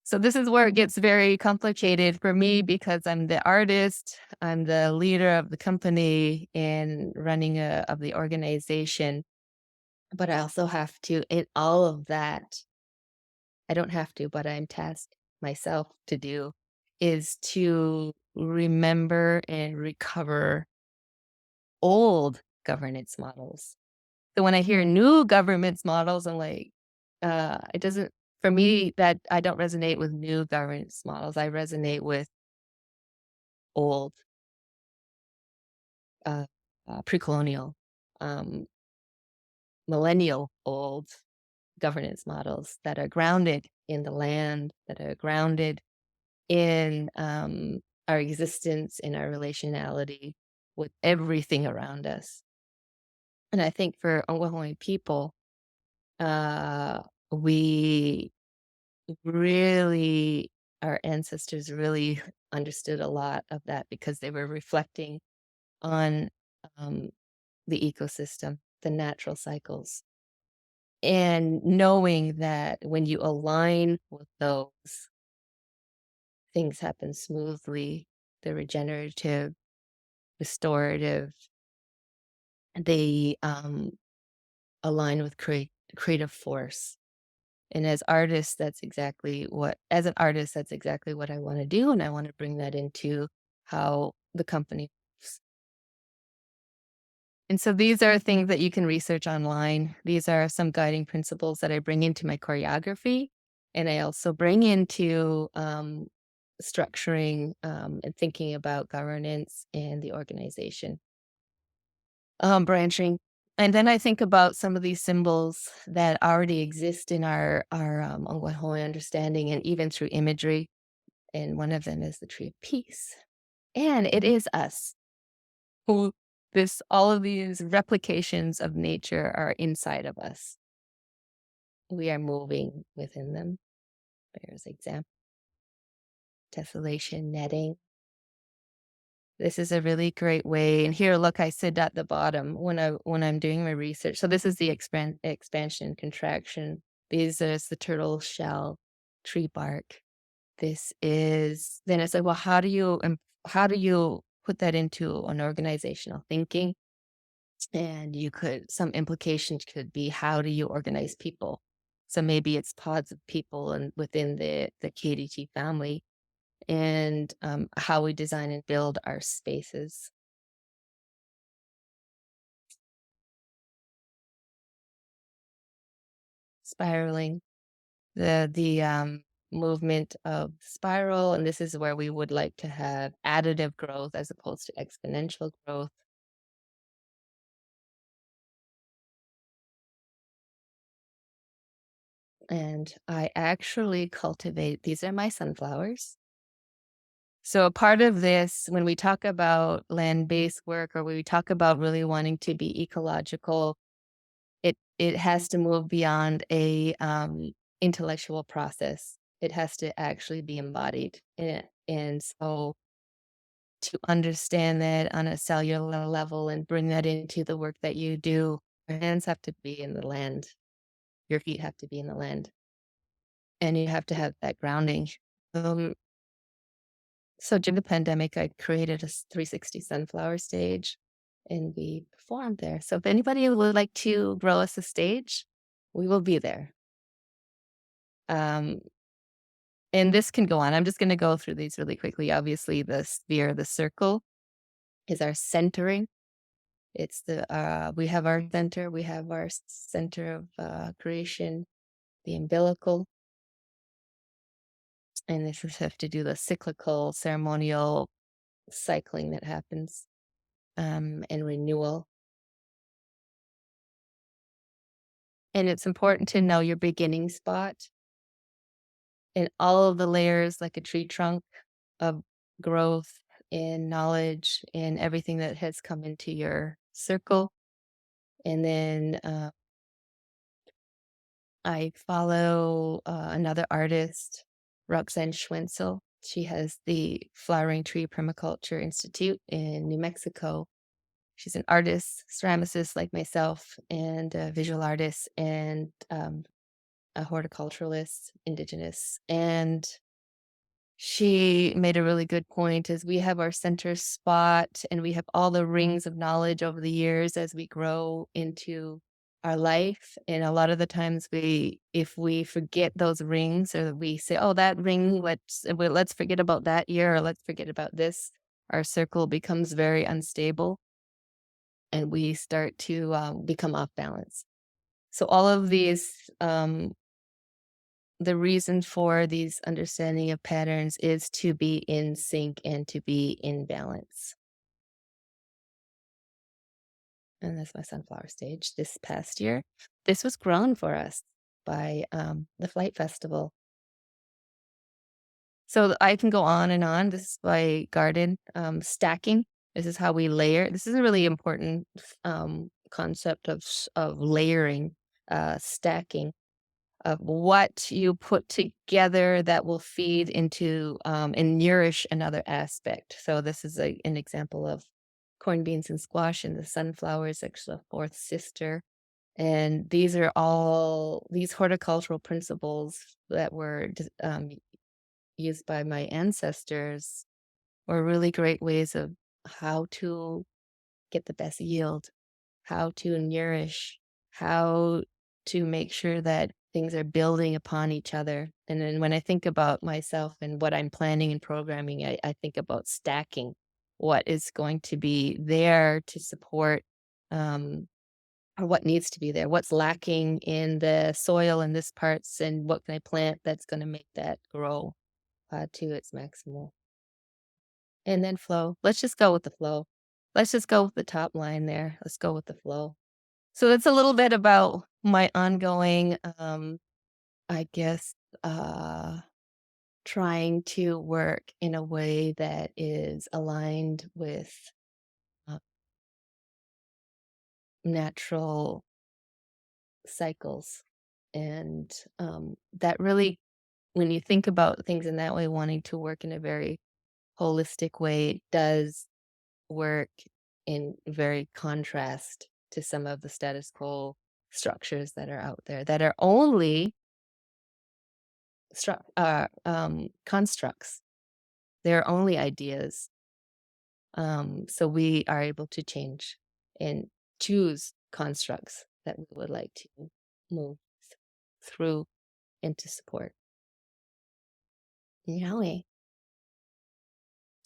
So this is where it gets very complicated for me because I'm the artist, I'm the leader of the company and running of the organization. But I also have to, in all of that, I don't have to, but I'm tasked myself to do, is to remember and recover old governance models. So when I hear new governance models, I'm like, it doesn't, for me, that I don't resonate with new governance models. I resonate with old, uh, pre-colonial, um, millennial old governance models that are grounded in the land, that are grounded in our existence, in our relationality with everything around us. And I think for Ongwahoe people, uh, we really, our ancestors really understood a lot of that because they were reflecting on um, the ecosystem, the natural cycles, and knowing that when you align with those, things happen smoothly. The regenerative, restorative, they align with creative force. And as an artist, that's exactly what I want to do. And I want to bring that into how the company moves. And so these are things that you can research online. These are some guiding principles that I bring into my choreography. And I also bring into structuring and thinking about governance and the organization, branching. And then I think about some of these symbols that already exist in our Ongwahoe understanding and even through imagery. And one of them is the tree of peace. And it is us who this all of these replications of nature are inside of us. We are moving within them. There's example. Tessellation netting. This is a really great way. And here, look, I said at the bottom when I'm doing my research. So this is the expansion, contraction. These is the turtle shell. tree bark. This is then it's like, well, how do you put that into an organizational thinking? And some implications could be, how do you organize people? So maybe it's pods of people and within the KDT family, and how we design and build our spaces. Spiraling, the movement of spiral, and this is where we would like to have additive growth as opposed to exponential growth. And I actually cultivate, these are my sunflowers. So a part of this, when we talk about land-based work or we talk about really wanting to be ecological, it has to move beyond a intellectual process. It has to actually be embodied. And so to understand that on a cellular level and bring that into the work that you do, your hands have to be in the land. Your feet have to be in the land. And you have to have that grounding. Um, so during the pandemic, I created a 360 sunflower stage and we performed there. So if anybody would like to grow us a stage, we will be there. Um, and this can go on. I'm just going to go through these really quickly. Obviously, the sphere, the circle is our centering. It's we have our center, we have our center of creation, the umbilical, and this is have to do the cyclical ceremonial cycling that happens, and renewal. And it's important to know your beginning spot in all of the layers, like a tree trunk of growth and knowledge and everything that has come into your circle. And then I follow another artist, Roxanne Schwenzel. She has the Flowering Tree Permaculture Institute in New Mexico. She's an artist, ceramicist like myself, and a visual artist, and a horticulturalist, indigenous. And she made a really good point as we have our center spot and we have all the rings of knowledge over the years as we grow into our life. And a lot of the times if we forget those rings, or we say, oh, that ring, let's forget about that year, or let's forget about this, our circle becomes very unstable and we start to become off balance. So all of these, the reason for these understanding of patterns is to be in sync and to be in balance. And that's my sunflower stage this past year. This was grown for us by the Flight Festival. So I can go on and on. This is my garden, stacking. This is how we layer. This is a really important concept of layering, stacking, of what you put together that will feed into and nourish another aspect. So this is an example of corn, beans, and squash, and the sunflower is actually a fourth sister. And these are all these horticultural principles that were used by my ancestors were really great ways of how to get the best yield, how to nourish, how to make sure that things are building upon each other. And then when I think about myself and what I'm planning and programming, I think about stacking what is going to be there to support, or what needs to be there, what's lacking in the soil in this parts, and what can I plant that's going to make that grow to its maximal. And then flow. Let's just go with the flow. Let's just go with the top line there. Let's go with the flow. So that's a little bit about my ongoing, I guess, trying to work in a way that is aligned with uh, natural cycles. And that really, when you think about things in that way, wanting to work in a very holistic way, it does work in very contrast to some of the status quo structures that are out there that are only constructs. They're only ideas. So we are able to change and choose constructs that we would like to move through and to support. Yowie.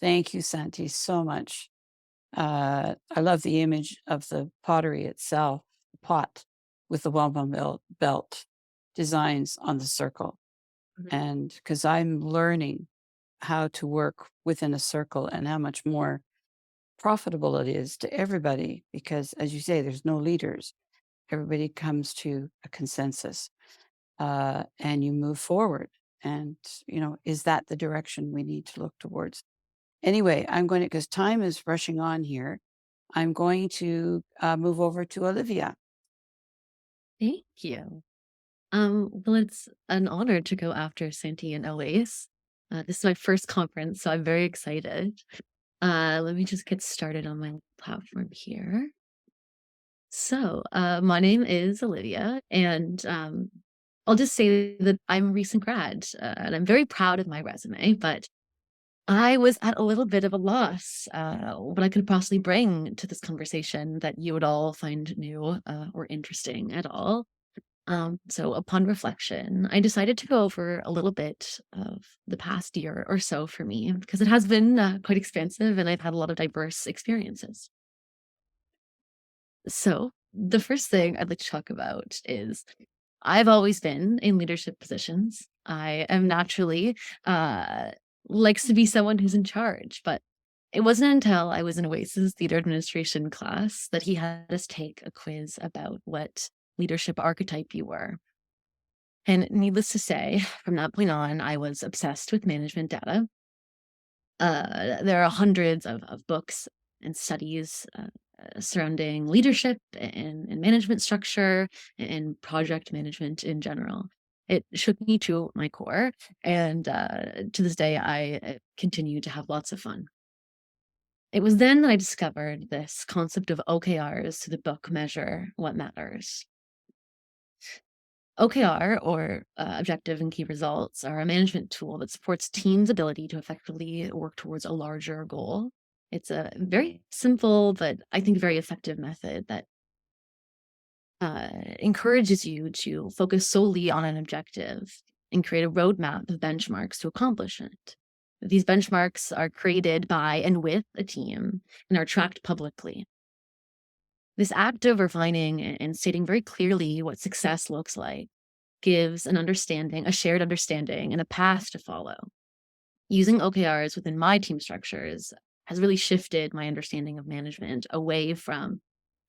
Thank you, Santee, so much. I love the image of the pottery itself, the pot with the wampum belt designs on the circle. Mhm. And because I'm learning how to work within a circle and how much more profitable it is to everybody, because as you say, there's no leaders. Everybody comes to a consensus, and you move forward. And, is that the direction we need to look towards? Anyway, I'm going to, because time is rushing on here, I'm going to move over to Olivia. Thank you. Well, it's an honor to go after Santee and Owais. This is my first conference, so I'm very excited. Let me just get started on my platform here. So, my name is Olivia, and I'll just say that I'm a recent grad, and I'm very proud of my resume, but I was at a little bit of a loss, what I could possibly bring to this conversation that you would all find new or interesting at all. So upon reflection, I decided to go over a little bit of the past year or so for me because it has been quite expansive and I've had a lot of diverse experiences. So the first thing I'd like to talk about is I've always been in leadership positions. I am naturally likes to be someone who's in charge, but it wasn't until I was in Oasis theater administration class that he had us take a quiz about what leadership archetype you were. And needless to say, from that point on, I was obsessed with management data. There are hundreds of books and studies surrounding leadership and management structure and project management in general. It shook me to my core, and to this day, I continue to have lots of fun. It was then that I discovered this concept of OKRs to the book Measure What Matters. OKR, or Objective and Key Results, are a management tool that supports teams' ability to effectively work towards a larger goal. It's a very simple, but I think very effective method that encourages you to focus solely on an objective and create a roadmap of benchmarks to accomplish it. These benchmarks are created by and with a team and are tracked publicly. This act of refining and stating very clearly what success looks like gives an understanding, a shared understanding, and a path to follow. Using OKRs within my team structures has really shifted my understanding of management away from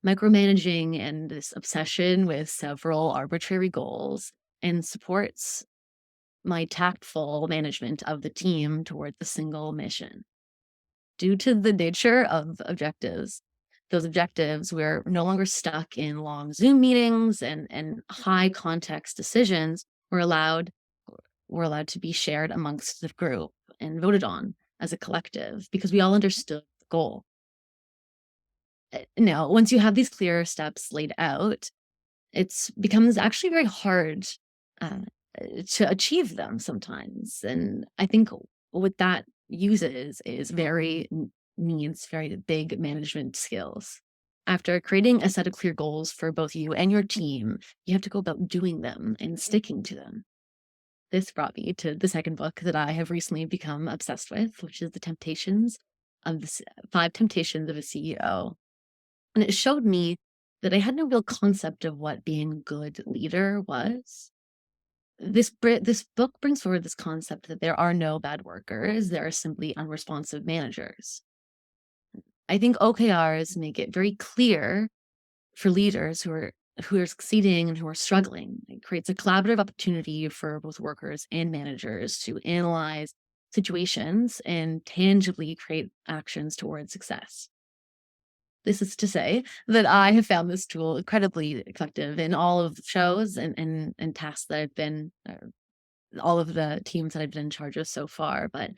micromanaging and this obsession with several arbitrary goals and supports my tactful management of the team towards a single mission. Due to the nature of objectives, those objectives, we're no longer stuck in long Zoom meetings and high context decisions. We're allowed to be shared amongst the group and voted on as a collective because we all understood the goal. Now, once you have these clear steps laid out, it becomes actually very hard uh, to achieve them sometimes. And I think what that uses is needs very big management skills. After creating a set of clear goals for both you and your team, you have to go about doing them and sticking to them. This brought me to the second book that I have recently become obsessed with, which is Five Temptations of a CEO. And it showed me that I had no real concept of what being a good leader was. This book brings forward this concept that there are no bad workers, there are simply unresponsive managers. I think OKRs make it very clear for leaders who are succeeding and who are struggling. It creates a collaborative opportunity for both workers and managers to analyze situations and tangibly create actions towards success. This is to say that I have found this tool incredibly effective in all of the shows and tasks that I've been, all of the teams that I've been in charge of so far. But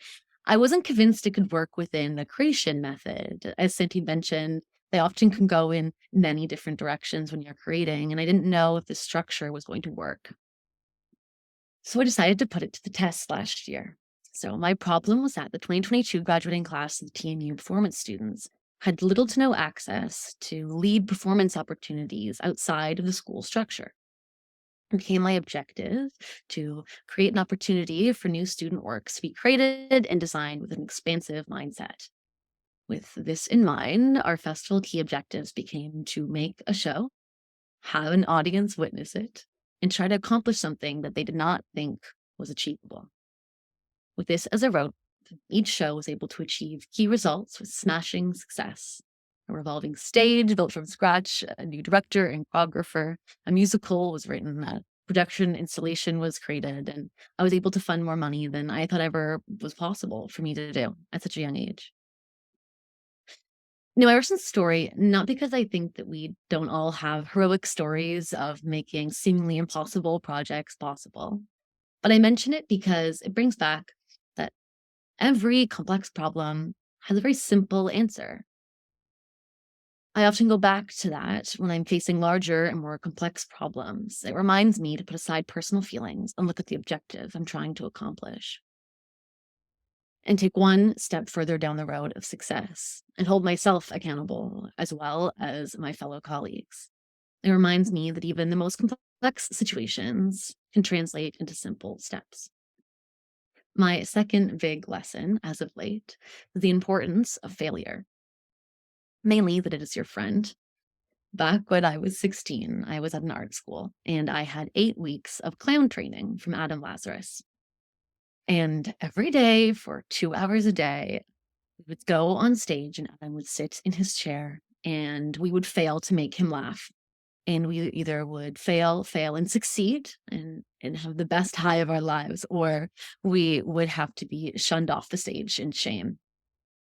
I wasn't convinced it could work within the creation method. As Santee mentioned, they often can go in many different directions when you're creating, and I didn't know if the structure was going to work. So I decided to put it to the test last year. So my problem was that the 2022 graduating class of TNU performance students had little to no access to lead performance opportunities outside of the school structure. It became my objective to create an opportunity for new student works to be created and designed with an expansive mindset. With this in mind, our festival key objectives became to make a show, have an audience witness it, and try to accomplish something that they did not think was achievable. With this as a road, each show was able to achieve key results with smashing success. A revolving stage built from scratch, a new director and choreographer, a musical was written, a production installation was created, and I was able to fund more money than I thought ever was possible for me to do at such a young age. No, I represent the story not because I think that we don't all have heroic stories of making seemingly impossible projects possible, but I mention it because it brings back that every complex problem has a very simple answer. I often go back to that when I'm facing larger and more complex problems. It reminds me to put aside personal feelings and look at the objective I'm trying to accomplish, and take one step further down the road of success and hold myself accountable as well as my fellow colleagues. It reminds me that even the most complex situations can translate into simple steps. My second big lesson as of late is the importance of failure, mainly that it is your friend. Back when I was 16, I was at an art school and I had 8 weeks of clown training from Adam Lazarus. And every day for 2 hours a day, we would go on stage and Adam would sit in his chair and we would fail to make him laugh. And we either would fail, and succeed and have the best high of our lives, or we would have to be shunned off the stage in shame.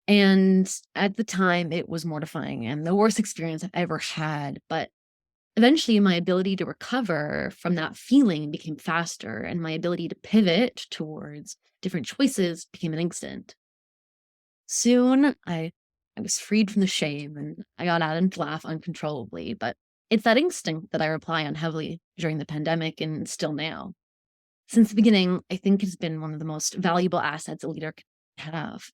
And at the time, it was mortifying and the worst experience I've ever had. But eventually, my ability to recover from that feeling became faster, and my ability to pivot towards different choices became an instant. Soon, I was freed from the shame and I got Adam to laugh uncontrollably. But it's that instinct that I rely on heavily during the pandemic and still now. Since the beginning, I think it's been one of the most valuable assets a leader can have.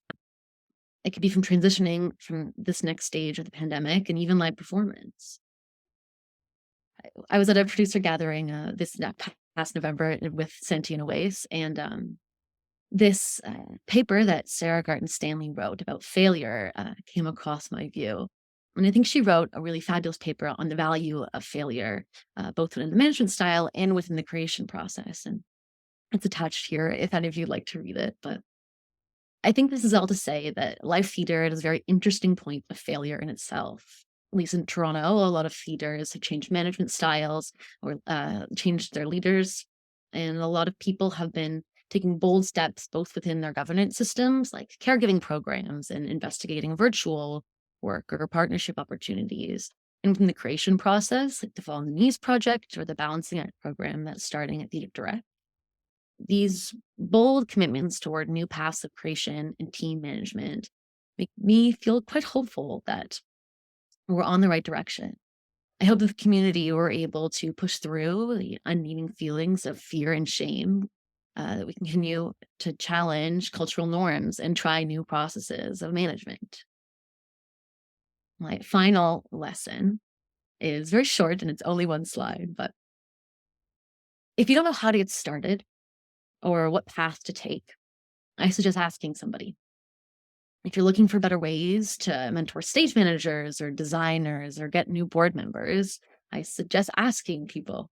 It could be from transitioning from this next stage of the pandemic and even live performance. I was at a producer gathering this past November with Santee and Owais, and this paper that Sarah Garten Stanley wrote about failure came across my view. And I think she wrote a really fabulous paper on the value of failure, both within the management style and within the creation process. And it's attached here if any of you'd like to read it. But I think this is all to say that live theater is a very interesting point of failure in itself. At least in Toronto, a lot of theaters have changed management styles or changed their leaders. And a lot of people have been taking bold steps both within their governance systems, like caregiving programs and investigating virtual work or partnership opportunities. And from the creation process, like the Fall on the Knees project or the Balancing Act program that's starting at Theatre Direct. These bold commitments toward new paths of creation and team management make me feel quite hopeful that we're on the right direction. I hope that the community were able to push through the unmeaning feelings of fear and shame, that we continue to challenge cultural norms and try new processes of management. My final lesson is very short and it's only one slide, but if you don't know how to get started or what path to take, I suggest asking somebody. If you're looking for better ways to mentor stage managers or designers or get new board members, I suggest asking people.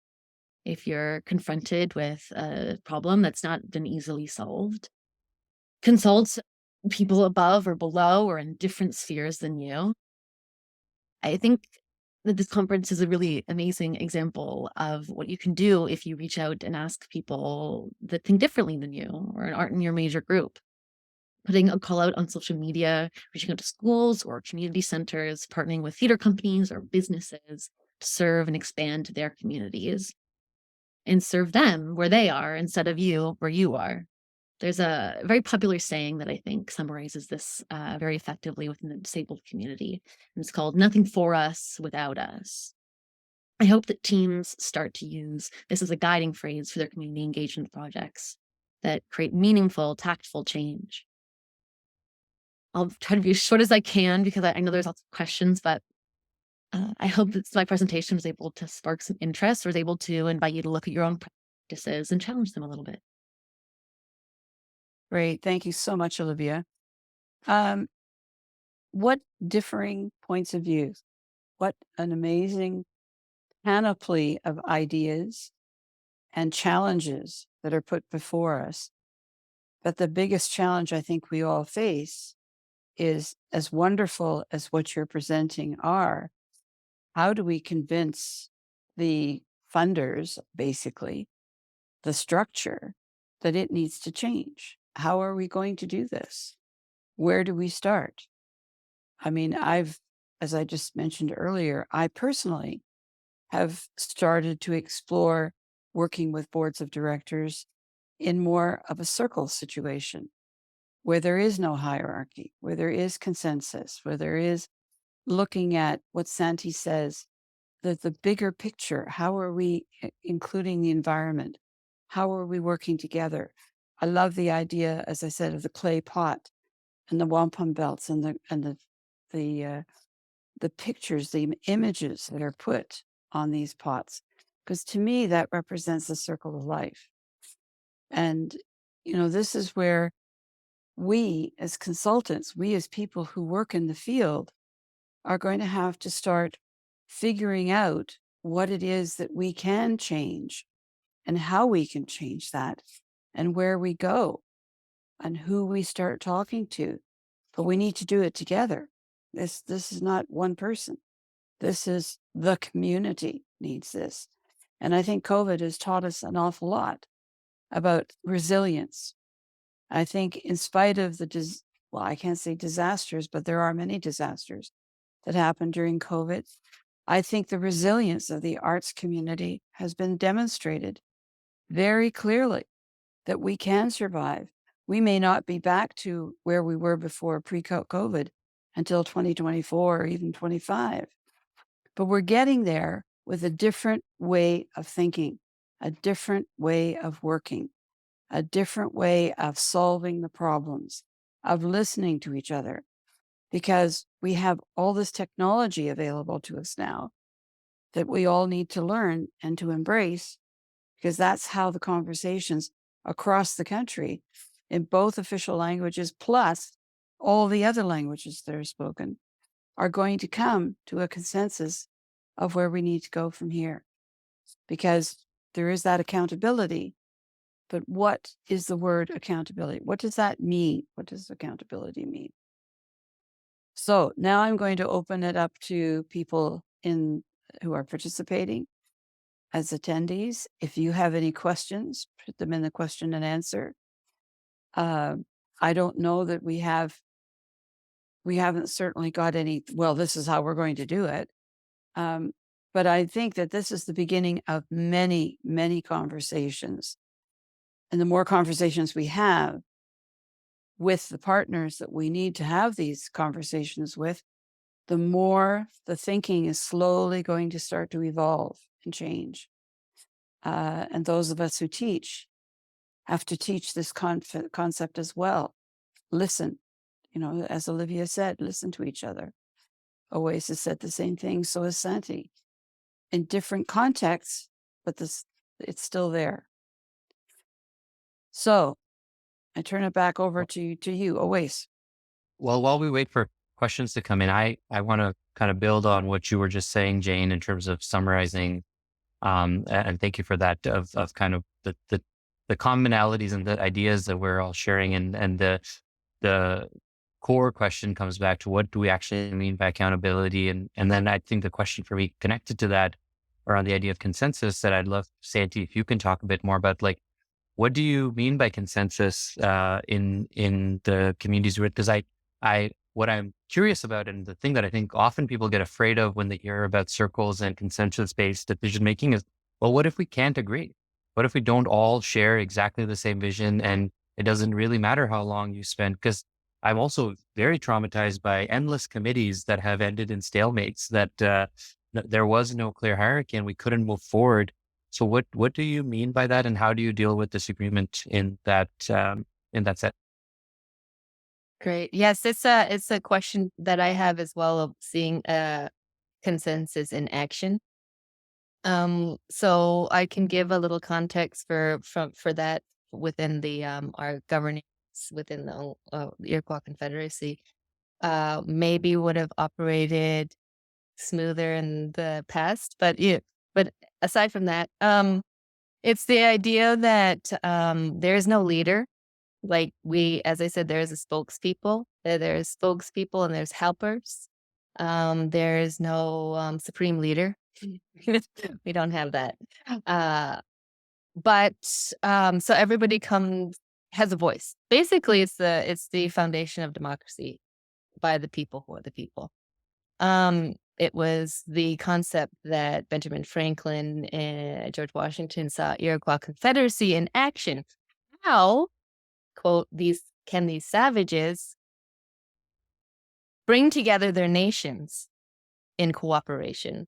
If you're confronted with a problem that's not been easily solved, consult people above or below or in different spheres than you. I think that this conference is a really amazing example of what you can do if you reach out and ask people that think differently than you or aren't in your major group. Putting a call out on social media, reaching out to schools or community centers, partnering with theater companies or businesses to serve and expand their communities and serve them where they are instead of you where you are. There's a very popular saying that I think summarizes this very effectively within the disabled community. And it's called "Nothing for us without us." I hope that teams start to use this as a guiding phrase for their community engagement projects that create meaningful, tactful change. I'll try to be as short as I can because I know there's lots of questions, but I hope that my presentation was able to spark some interest, or was able to invite you to look at your own practices and challenge them a little bit. Great. Thank you so much, Olivia. What differing points of view, what an amazing panoply of ideas and challenges that are put before us. But the biggest challenge I think we all face is, as wonderful as what you're presenting are, how do we convince the funders, basically, the structure, that it needs to change? How are we going to do this? Where do we start? I mean, as I just mentioned earlier, I personally have started to explore working with boards of directors in more of a circle situation where there is no hierarchy, where there is consensus, where there is looking at what Santee says, the bigger picture. How are we including the environment? How are we working together? I love the idea, as I said, of the clay pot and the wampum belts and the pictures, the images that are put on these pots, because to me that represents the circle of life. And this is where we as consultants, we as people who work in the field, are going to have to start figuring out what it is that we can change and how we can change that and where we go and who we start talking to. But we need to do it together. This is not one person. This is the community needs this. And I think COVID has taught us an awful lot about resilience. I think in spite of I can't say disasters, but there are many disasters that happened during COVID. I think the resilience of the arts community has been demonstrated very clearly that we can survive. We may not be back to where we were before pre-COVID until 2024 or even 25, but we're getting there with a different way of thinking, a different way of working, a different way of solving the problems, of listening to each other, because we have all this technology available to us now that we all need to learn and to embrace, because that's how the conversations across the country in both official languages plus all the other languages that are spoken are going to come to a consensus of where we need to go from here, because there is that accountability. But what is the word accountability? What does that mean? What does accountability mean? So now I'm going to open it up to people who are participating as attendees. If you have any questions, put them in the question and answer. I don't know that we haven't certainly got any, well, this is how we're going to do it. But I think that this is the beginning of many, many conversations. And the more conversations we have with the partners that we need to have these conversations with, the more the thinking is slowly going to start to evolve and change. And those of us who teach have to teach this concept as well. Listen, as Olivia said, listen to each other. Owais has said the same thing, so has Santee. In different contexts, but it's still there. So I turn it back over to you, Owais. Well, while we wait for questions to come in, I want to kind of build on what you were just saying, Jane, in terms of summarizing. And thank you for that, of kind of the commonalities and the ideas that we're all sharing, and the core question comes back to what do we actually mean by accountability, and then I think the question for me connected to that around the idea of consensus, that I'd love, Santee, if you can talk a bit more about, like, what do you mean by consensus in the communities we're with? Because what I'm curious about, and the thing that I think often people get afraid of when they hear about circles and consensus-based decision making is, well, what if we can't agree? What if we don't all share exactly the same vision, and it doesn't really matter how long you spend? Because I'm also very traumatized by endless committees that have ended in stalemates, that there was no clear hierarchy and we couldn't move forward. So what do you mean by that, and how do you deal with disagreement in that set? Great. Yes, it's a question that I have as well of seeing consensus in action. So I can give a little context for that within the our governance within the Iroquois Confederacy. Maybe would have operated smoother in the past, but yeah. But aside from that, it's the idea that there is no leader. Like as I said, there's a spokespeople. There's spokespeople and there's helpers. There is no supreme leader. We don't have that. Uh, but so everybody has a voice. Basically, it's the foundation of democracy by the people who are the people. It was the concept that Benjamin Franklin and George Washington saw Iroquois Confederacy in action. How, quote, these savages bring together their nations in cooperation?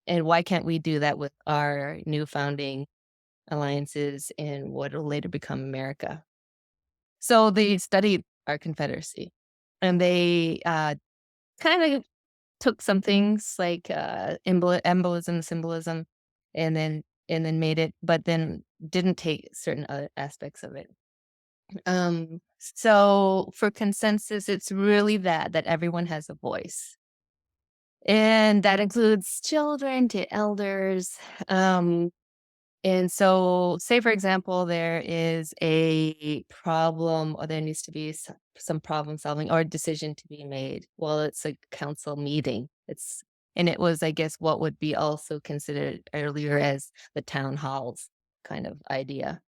And why can't we do that with our new founding alliances in what will later become America? So they studied our Confederacy, and they kind of took some things like embolism, symbolism, and then made it, but then didn't take certain other aspects of it. So for consensus, it's really that everyone has a voice. And that includes children to elders. And so, say, for example, there is a problem, or there needs to be some problem solving or a decision to be made. Well, it's a council meeting. And it was, I guess, what would be also considered earlier as the town halls kind of idea.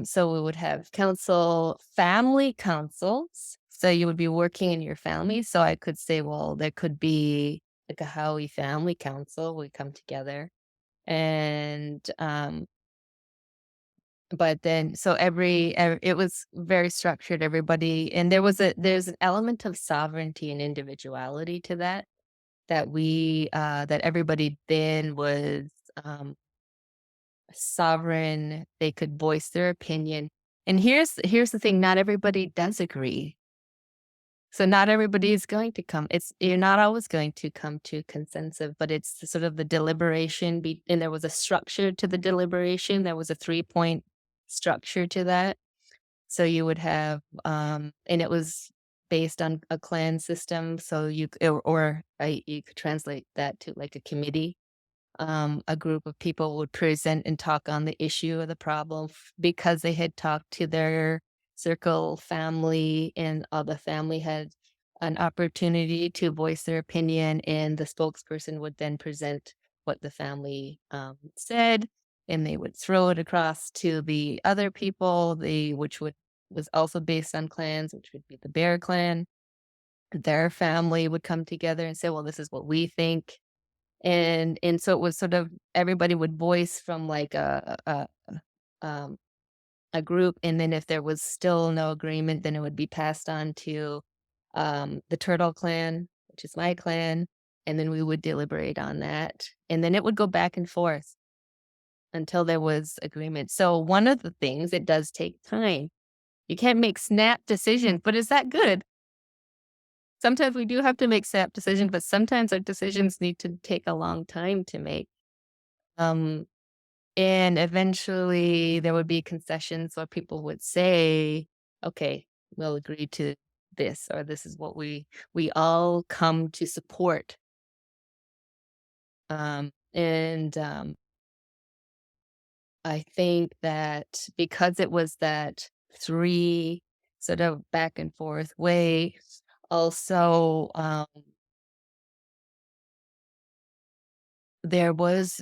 So we would have family councils. So you would be working in your family. So I could say, well, there could be like a Howie family council. We come together and but then so it was very structured, everybody, and there's an element of sovereignty and individuality to that everybody then was um sovereign. They could voice their opinion. And here's the thing, not everybody does agree. So not everybody is going to come. You're not always going to come to consensus, but it's sort of the deliberation. And there was a structure to the deliberation. There was a 3-point structure to that. So you would have, and it was based on a clan system. So you could translate that to like a committee. A group of people would present and talk on the issue of the problem because they had talked to their circle family, and all the family had an opportunity to voice their opinion, and the spokesperson would then present what the family said, and they would throw it across to the other people, which was also based on clans, which would be the Bear Clan. Their family would come together and say, well, this is what we think. And so it was sort of everybody would voice from like um, a group, and then if there was still no agreement, then it would be passed on to the Turtle Clan, which is my clan, and then we would deliberate on that, and then it would go back and forth until there was agreement. So one of the things, it does take time. You can't make snap decisions, but is that good? Sometimes we do have to make snap decisions, but sometimes our decisions need to take a long time to make. Um, and eventually there would be concessions where people would say, okay, we'll agree to this, or this is what we all come to support. And I think that because it was that 3 sort of back and forth way, also, there was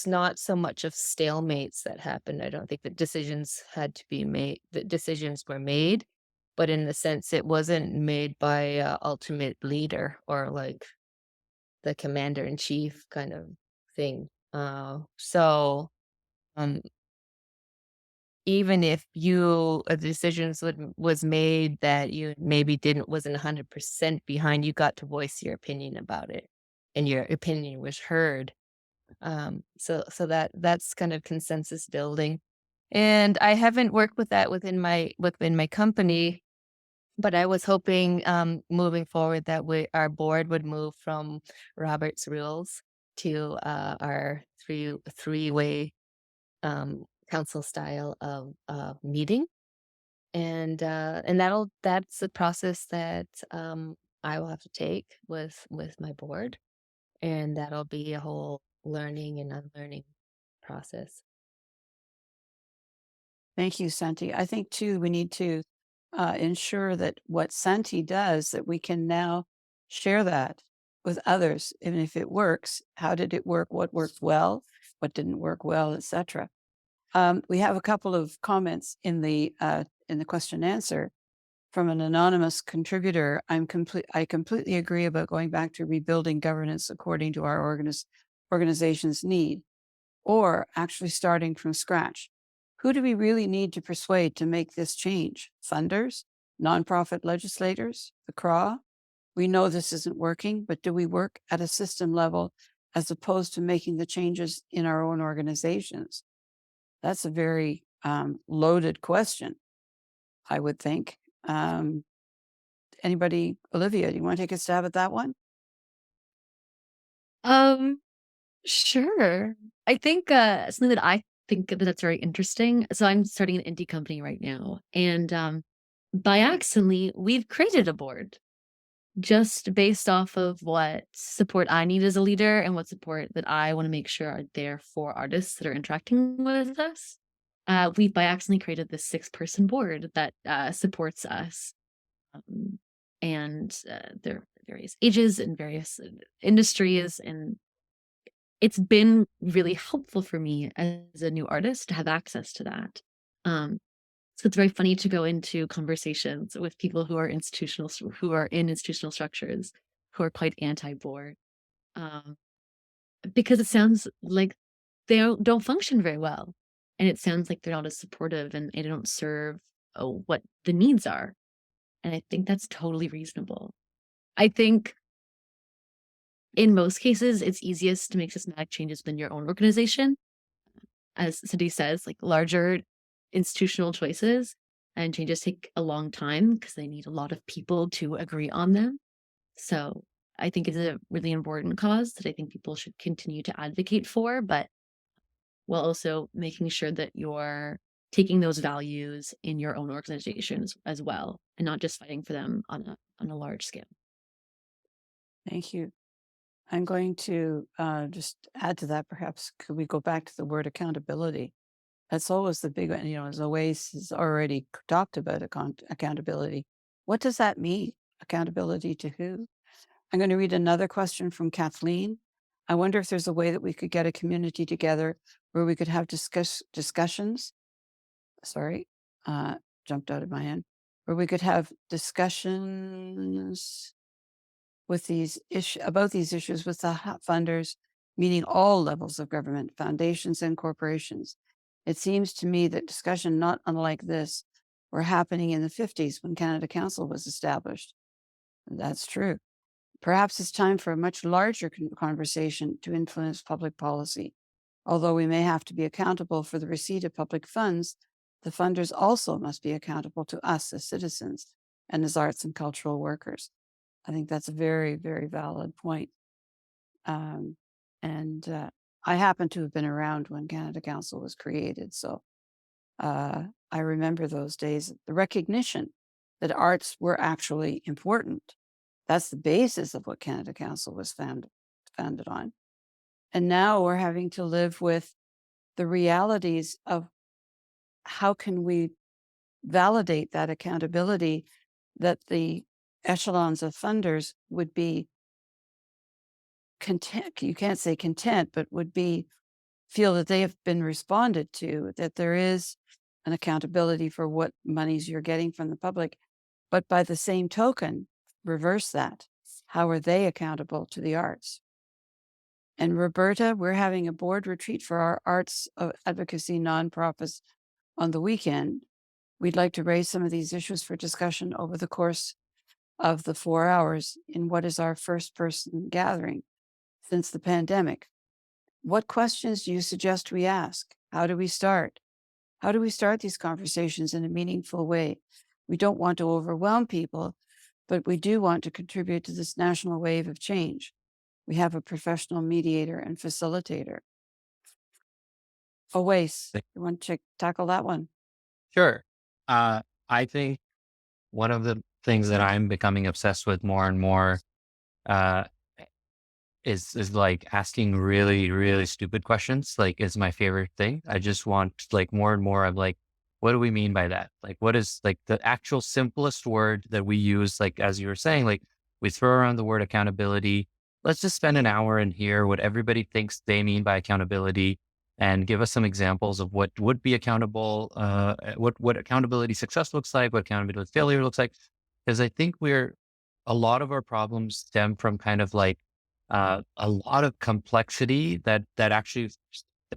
not so much of stalemates that happened. I don't think that decisions had to be made. That decisions were made, but in the sense it wasn't made by a ultimate leader or like the commander in chief kind of thing. So um, even if a decision was made that you maybe wasn't 100% behind, you got to voice your opinion about it. and your opinion was heard. So that's kind of consensus building. And I haven't worked with that within my company, but I was hoping, moving forward, that our board would move from Robert's rules to our three-way council style of meeting, and that's a process that I will have to take with my board, and that'll be a whole learning and unlearning process. Thank you, Santee. I think too, we need to ensure that what Santee does, that we can now share that with others. And if it works, how did it work? What worked well? What didn't work well, etc. We have a couple of comments in the question and answer from an anonymous contributor. I completely agree about going back to rebuilding governance according to our organization's need, or actually starting from scratch. Who do we really need to persuade to make this change? Funders, nonprofit legislators, the CRA? We know this isn't working, but do we work at a system level as opposed to making the changes in our own organizations? That's a very loaded question, I would think. Anybody, Olivia, do you want to take a stab at that one? Um, sure. I think something that I think that's very interesting. So I'm starting an indie company right now, and by accidentally, we've created a board just based off of what support I need as a leader and what support that I want to make sure are there for artists that are interacting with us. We've by accidentally created this 6-person board that supports us, um, and they're various ages and various industries, and it's been really helpful for me as a new artist to have access to that. Um, so it's very funny to go into conversations with people who are in institutional structures, who are quite anti-board, um, because it sounds like they don't function very well, and it sounds like they're not as supportive, and they don't serve what the needs are. And I think that's totally reasonable. I think in most cases, it's easiest to make systematic changes within your own organization. As Cindy says, like larger institutional choices and changes take a long time because they need a lot of people to agree on them. So I think it's a really important cause that I think people should continue to advocate for, but while also making sure that you're taking those values in your own organization as well, and not just fighting for them on a large scale. Thank you. I'm going to just add to that. Perhaps could we go back to the word accountability? That's always the big one. As Owais has already talked about accountability. What does that mean? Accountability to who? I'm going to read another question from Kathleen. I wonder if there's a way that we could get a community together where we could have discussions. Sorry, jumped out of my hand. Where we could have discussions with about these issues with the funders, meaning all levels of government, foundations and corporations. It seems to me that discussion not unlike this were happening in the 50s when Canada Council was established. That's true. Perhaps it's time for a much larger conversation to influence public policy. Although we may have to be accountable for the receipt of public funds, the funders also must be accountable to us as citizens and as arts and cultural workers. I think that's a very, very valid point. And I happen to have been around when Canada Council was created. So I remember those days, the recognition that arts were actually important. That's the basis of what Canada Council was founded on. And now we're having to live with the realities of how can we validate that accountability, that the echelons of funders would be content. You can't say content, but would feel that they have been responded to, that there is an accountability for what monies you're getting from the public. But by the same token, reverse that. How are they accountable to the arts? And Roberta, we're having a board retreat for our arts advocacy nonprofits on the weekend. We'd like to raise some of these issues for discussion over the course of the 4 hours in what is our first person gathering. since the pandemic. What questions do you suggest we ask? How do we start? How do we start these conversations in a meaningful way? We don't want to overwhelm people, but we do want to contribute to this national wave of change. We have a professional mediator and facilitator. Owais, you want to tackle that one? Sure. I think one of the things that I'm becoming obsessed with more and more uh, is like asking really, really stupid questions. Like, is my favorite thing. I just want like more and more. I'm like, what do we mean by that? Like, what is like the actual simplest word that we use? Like, as you were saying, like we throw around the word accountability. Let's just spend an hour and hear what everybody thinks they mean by accountability, and give us some examples of what would be accountable, what accountability success looks like, what accountability failure looks like. Because I think a lot of our problems stem from kind of like a lot of complexity that actually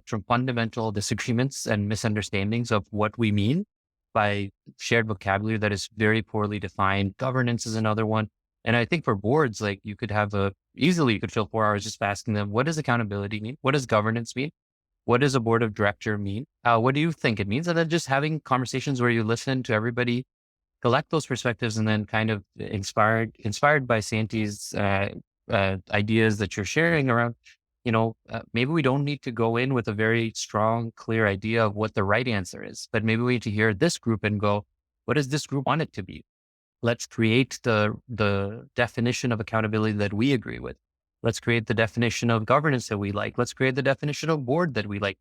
from fundamental disagreements and misunderstandings of what we mean by shared vocabulary that is very poorly defined. Governance is another one. And I think for boards, like you could have easily you could fill 4 hours just asking them, what does accountability mean? What does governance mean? What does a board of director mean? What do you think it means? And then just having conversations where you listen to everybody, collect those perspectives, and then kind of inspired by Santee's ideas that you're sharing around, maybe we don't need to go in with a very strong, clear idea of what the right answer is, but maybe we need to hear this group and go, what does this group want it to be? Let's create the definition of accountability that we agree with. Let's create the definition of governance that we like. Let's create the definition of board that we like.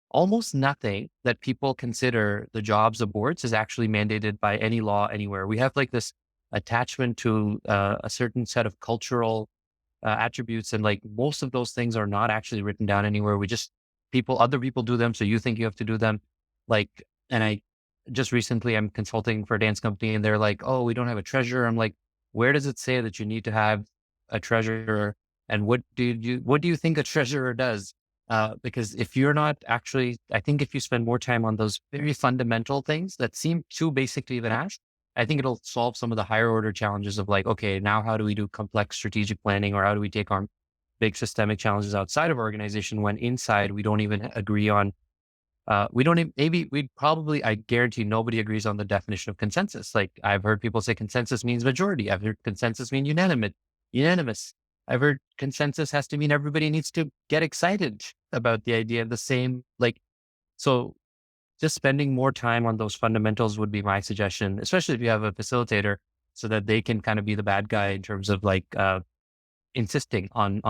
Almost nothing that people consider the jobs of boards is actually mandated by any law anywhere. We have like this attachment to a certain set of cultural attributes, and like most of those things are not actually written down anywhere. Other people do them, so you think you have to do them. Like, and I just recently I'm consulting for a dance company, and they're like, "Oh, we don't have a treasurer." I'm like, "Where does it say that you need to have a treasurer? And what do you think a treasurer does?" Because if you're not actually, I think if you spend more time on those very fundamental things that seem too basic to even ask, I think it'll solve some of the higher order challenges of like, okay, now how do we do complex strategic planning, or how do we take on big systemic challenges outside of our organization when inside we don't even agree on, we don't even, maybe we'd probably, I guarantee nobody agrees on the definition of consensus. Like I've heard people say consensus means majority. I've heard consensus mean unanimous. I've heard consensus has to mean everybody needs to get excited about the idea of the same, like, so just spending more time on those fundamentals would be my suggestion, especially if you have a facilitator, so that they can kind of be the bad guy in terms of like insisting on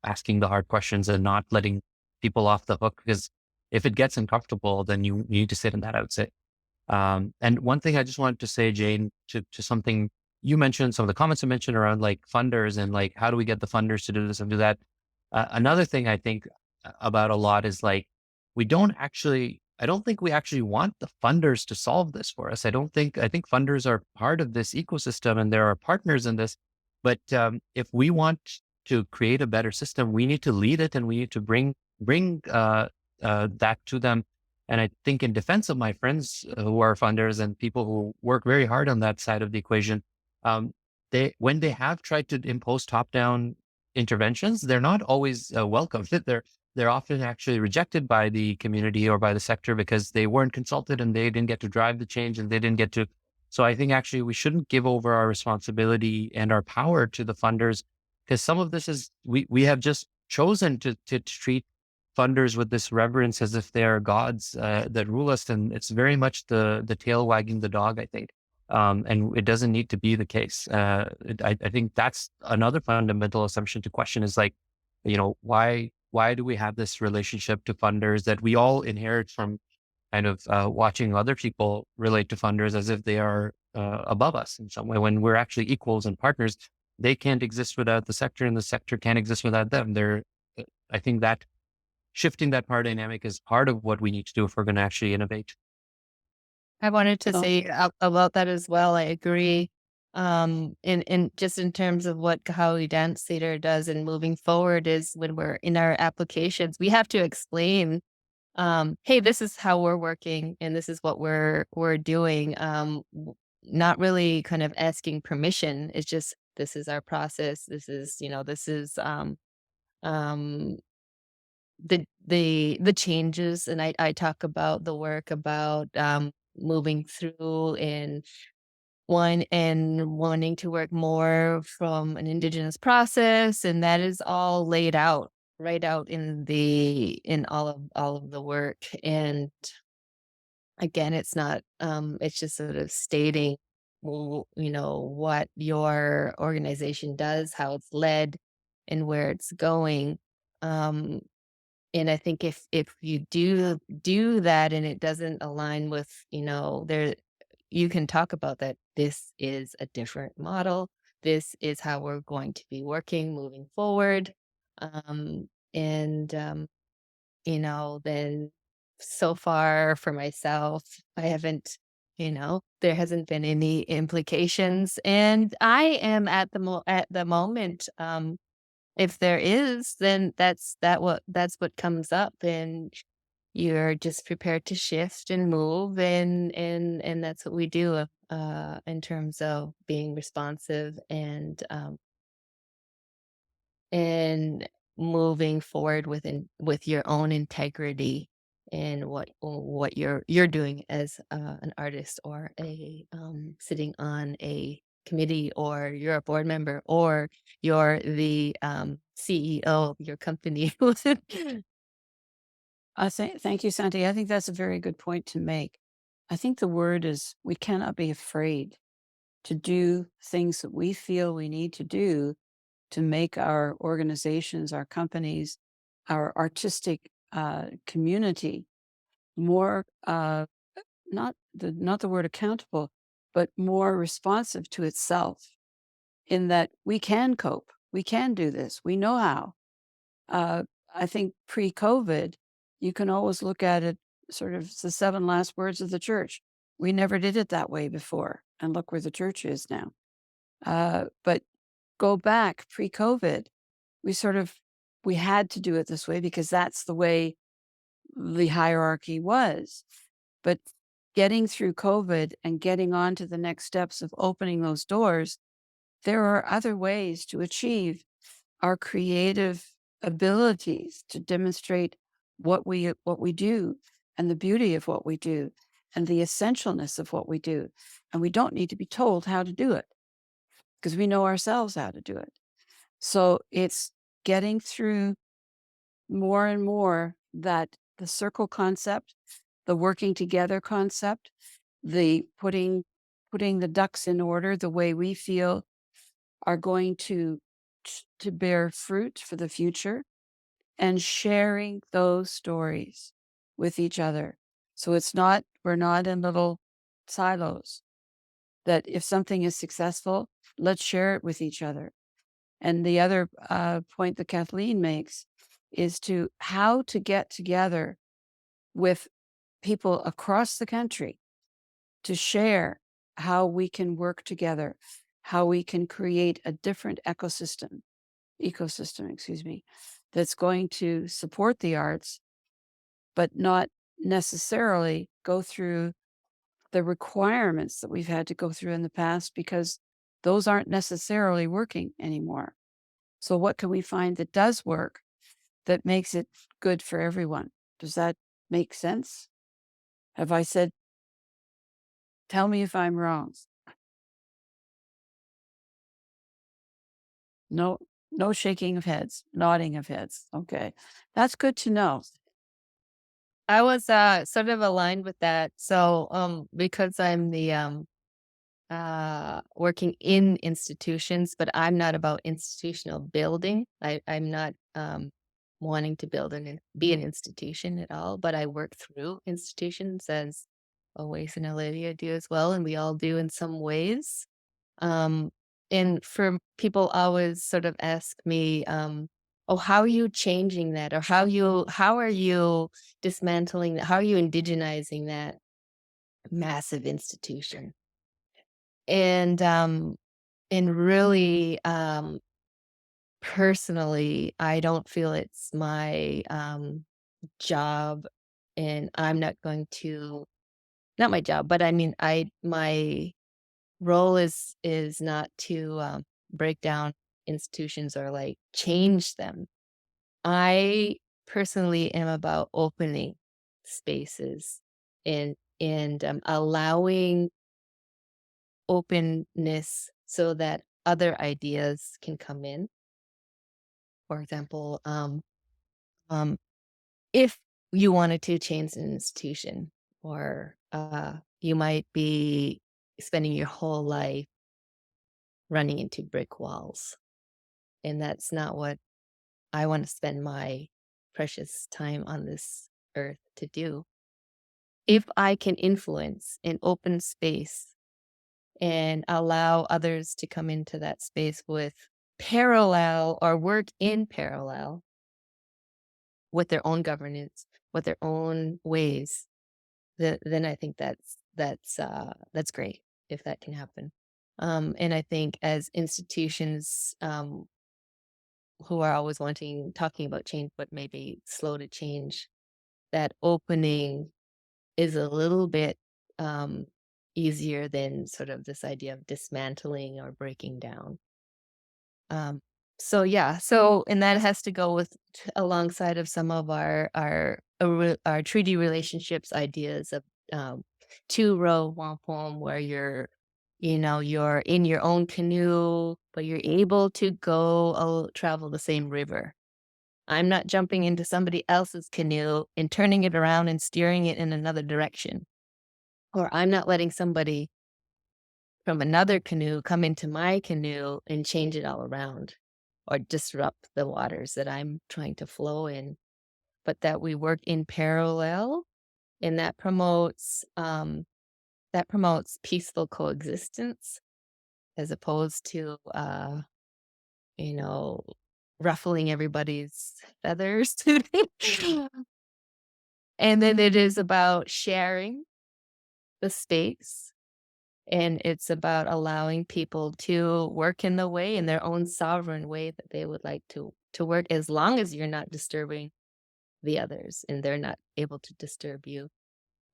asking the hard questions and not letting people off the hook. Because if it gets uncomfortable, then you need to sit in that, I would say. And one thing I just wanted to say, Jane, to something you mentioned, some of the comments you mentioned around like funders and like, how do we get the funders to do this and do that? Another thing I think about a lot is like, I don't think we actually want the funders to solve this for us. I think funders are part of this ecosystem and there are partners in this. But if we want to create a better system, we need to lead it, and we need to bring that to them. And I think in defense of my friends who are funders and people who work very hard on that side of the equation, when they have tried to impose top-down interventions, they're not always welcomed. They're often actually rejected by the community or by the sector because they weren't consulted and they didn't get to drive the change and they didn't get to. So I think actually we shouldn't give over our responsibility and our power to the funders, because some of this is, we have just chosen to treat funders with this reverence as if they are gods that rule us. And it's very much the tail wagging the dog, I think. And it doesn't need to be the case. I think that's another fundamental assumption to question is like, why do we have this relationship to funders that we all inherit from kind of watching other people relate to funders as if they are above us in some way, when we're actually equals and partners? They can't exist without the sector, and the sector can't exist without them. I think that shifting that power dynamic is part of what we need to do if we're going to actually innovate. I wanted to Oh. say about that as well. I agree. In just in terms of what Kahauli Dance Theater does and moving forward is when we're in our applications, we have to explain, hey, this is how we're working and this is what we're doing. Not really kind of asking permission. It's just, this is our process. This is um, the changes, and I talk about the work about moving through and wanting to work more from an indigenous process, and that is all laid out right out in all of the work. And again, it's not it's just sort of stating what your organization does, how it's led, and where it's going. um and I think if you do that and it doesn't align with, there, you can talk about that. This is a different model. This is how we're going to be working moving forward. And then so far for myself, I haven't, there hasn't been any implications. And I am at the moment, if there is, then that's what comes up, and you're just prepared to shift and move, and that's what we do, in terms of being responsive and moving forward with your own integrity and what you're doing as an artist, or a sitting on a committee, or you're a board member, or you're the CEO of your company. Thank you, Santee. I think that's a very good point to make. I think the word is we cannot be afraid to do things that we feel we need to do to make our organizations, our companies, our artistic community more not the word accountable, but more responsive to itself. In that we can cope, we can do this, we know how. I think pre-COVID, you can always look at it sort of the 7 last words of the church. We never did it that way before, and look where the church is now. But go back pre-COVID, we had to do it this way because that's the way the hierarchy was. But getting through COVID and getting on to the next steps of opening those doors, there are other ways to achieve our creative abilities, to demonstrate what we do, and the beauty of what we do, and the essentialness of what we do. And we don't need to be told how to do it because we know ourselves how to do it. So it's getting through more and more that the circle concept, the working together concept, the putting the ducks in order the way we feel are going to bear fruit for the future, and sharing those stories with each other. So we're not in little silos, that if something is successful, let's share it with each other. And the other point that Kathleen makes is how to get together with people across the country to share how we can work together, how we can create a different ecosystem, that's going to support the arts, but not necessarily go through the requirements that we've had to go through in the past, because those aren't necessarily working anymore. So what can we find that does work, that makes it good for everyone? Does that make sense? Have I said, tell me if I'm wrong? No, no shaking of heads, nodding of heads. Okay. That's good to know. I was sort of aligned with that. So because I'm the working in institutions, but I'm not about institutional building. I'm not wanting to be an institution at all, but I work through institutions, as Owais and Olivia do as well, and we all do in some ways. Um, and for people always sort of ask me, oh, how are you changing that? Or how are you dismantling that? How are you indigenizing that massive institution? And really, personally, I don't feel it's my job, and I'm not going to, not my job, but I mean, my role is not to break down institutions or like change them. I personally am about opening spaces and allowing openness so that other ideas can come in. For example, um, if you wanted to change an institution, or you might be spending your whole life running into brick walls, and that's not what I want to spend my precious time on this earth to do. If I can influence an open space and allow others to come into that space with parallel or work in parallel with their own governance, with their own ways, then I think that's great if that can happen. And I think as institutions who are always talking about change, but maybe slow to change, that opening is a little bit easier than sort of this idea of dismantling or breaking down. Um, so yeah, and that has to go with alongside of some of our treaty relationships ideas of two row wampum, where you're in your own canoe, but you're able to travel the same river. I'm not jumping into somebody else's canoe and turning it around and steering it in another direction. Or I'm not letting somebody from another canoe come into my canoe and change it all around or disrupt the waters that I'm trying to flow in, but that we work in parallel, and that promotes peaceful coexistence as opposed to you know, ruffling everybody's feathers. And then it is about sharing the space, and it's about allowing people to work in the way, in their own sovereign way that they would like to work, as long as you're not disturbing the others and they're not able to disturb you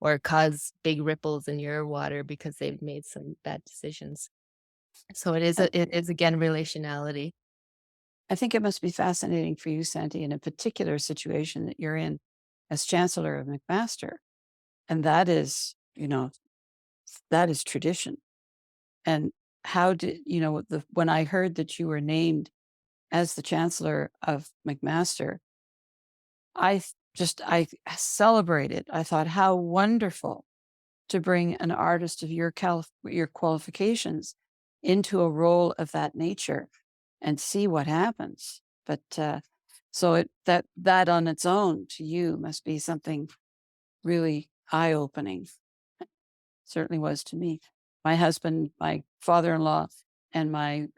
or cause big ripples in your water because they've made some bad decisions. So it is again relationality. I think it must be fascinating for you, Santee, in a particular situation that you're in as Chancellor of McMaster. And that is, that is tradition. And how did, when I heard that you were named as the Chancellor of McMaster, I celebrated. I thought, how wonderful to bring an artist of your qualifications into a role of that nature and see what happens. But so that on its own to you must be something really eye-opening. Certainly was to me. My husband, my father-in-law, and my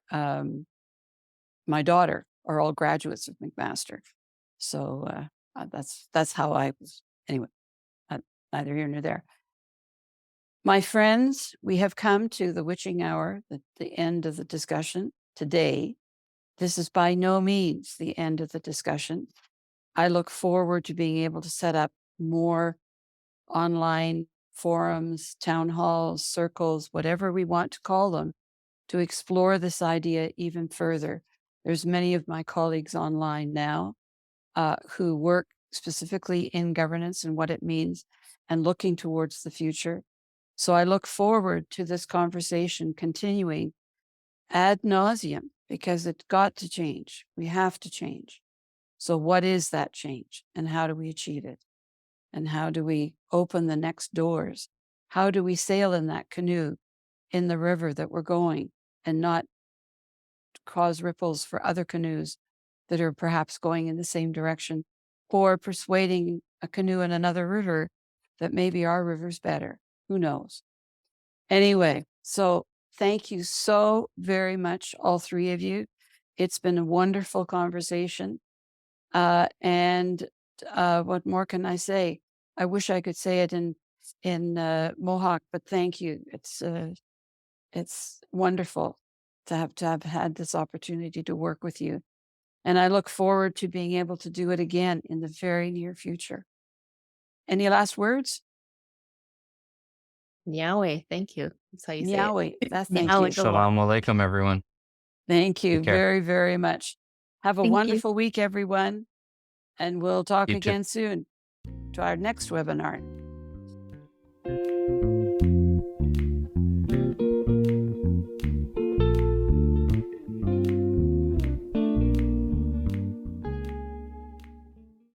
daughter are all graduates of McMaster. So that's how I was. Anyway, neither here nor there. My friends, we have come to the witching hour, the end of the discussion today. This is by no means the end of the discussion. I look forward to being able to set up more online forums, town halls, circles, whatever we want to call them, to explore this idea even further. There's many of my colleagues online now who work specifically in governance and what it means and looking towards the future. So I look forward to this conversation continuing ad nauseum, because it's got to change. We have to change. So what is that change and how do we achieve it? And how do we open the next doors? How do we sail in that canoe in the river that we're going and not cause ripples for other canoes that are perhaps going in the same direction, or persuading a canoe in another river that maybe our river's better? Who knows? Anyway, so thank you so very much, all three of you. It's been a wonderful conversation. And what more can I say? I wish I could say it in Mohawk, but thank you. It's wonderful to have had this opportunity to work with you. And I look forward to being able to do it again in the very near future. Any last words? Nyahweh, thank you. That's how you say it. Nyahweh, that's thank Nyahweh you. Shalom alaikum, everyone. Thank you Take care. very, very much. Have a Thank you. wonderful week, everyone. And we'll talk You too. again soon to our next webinar.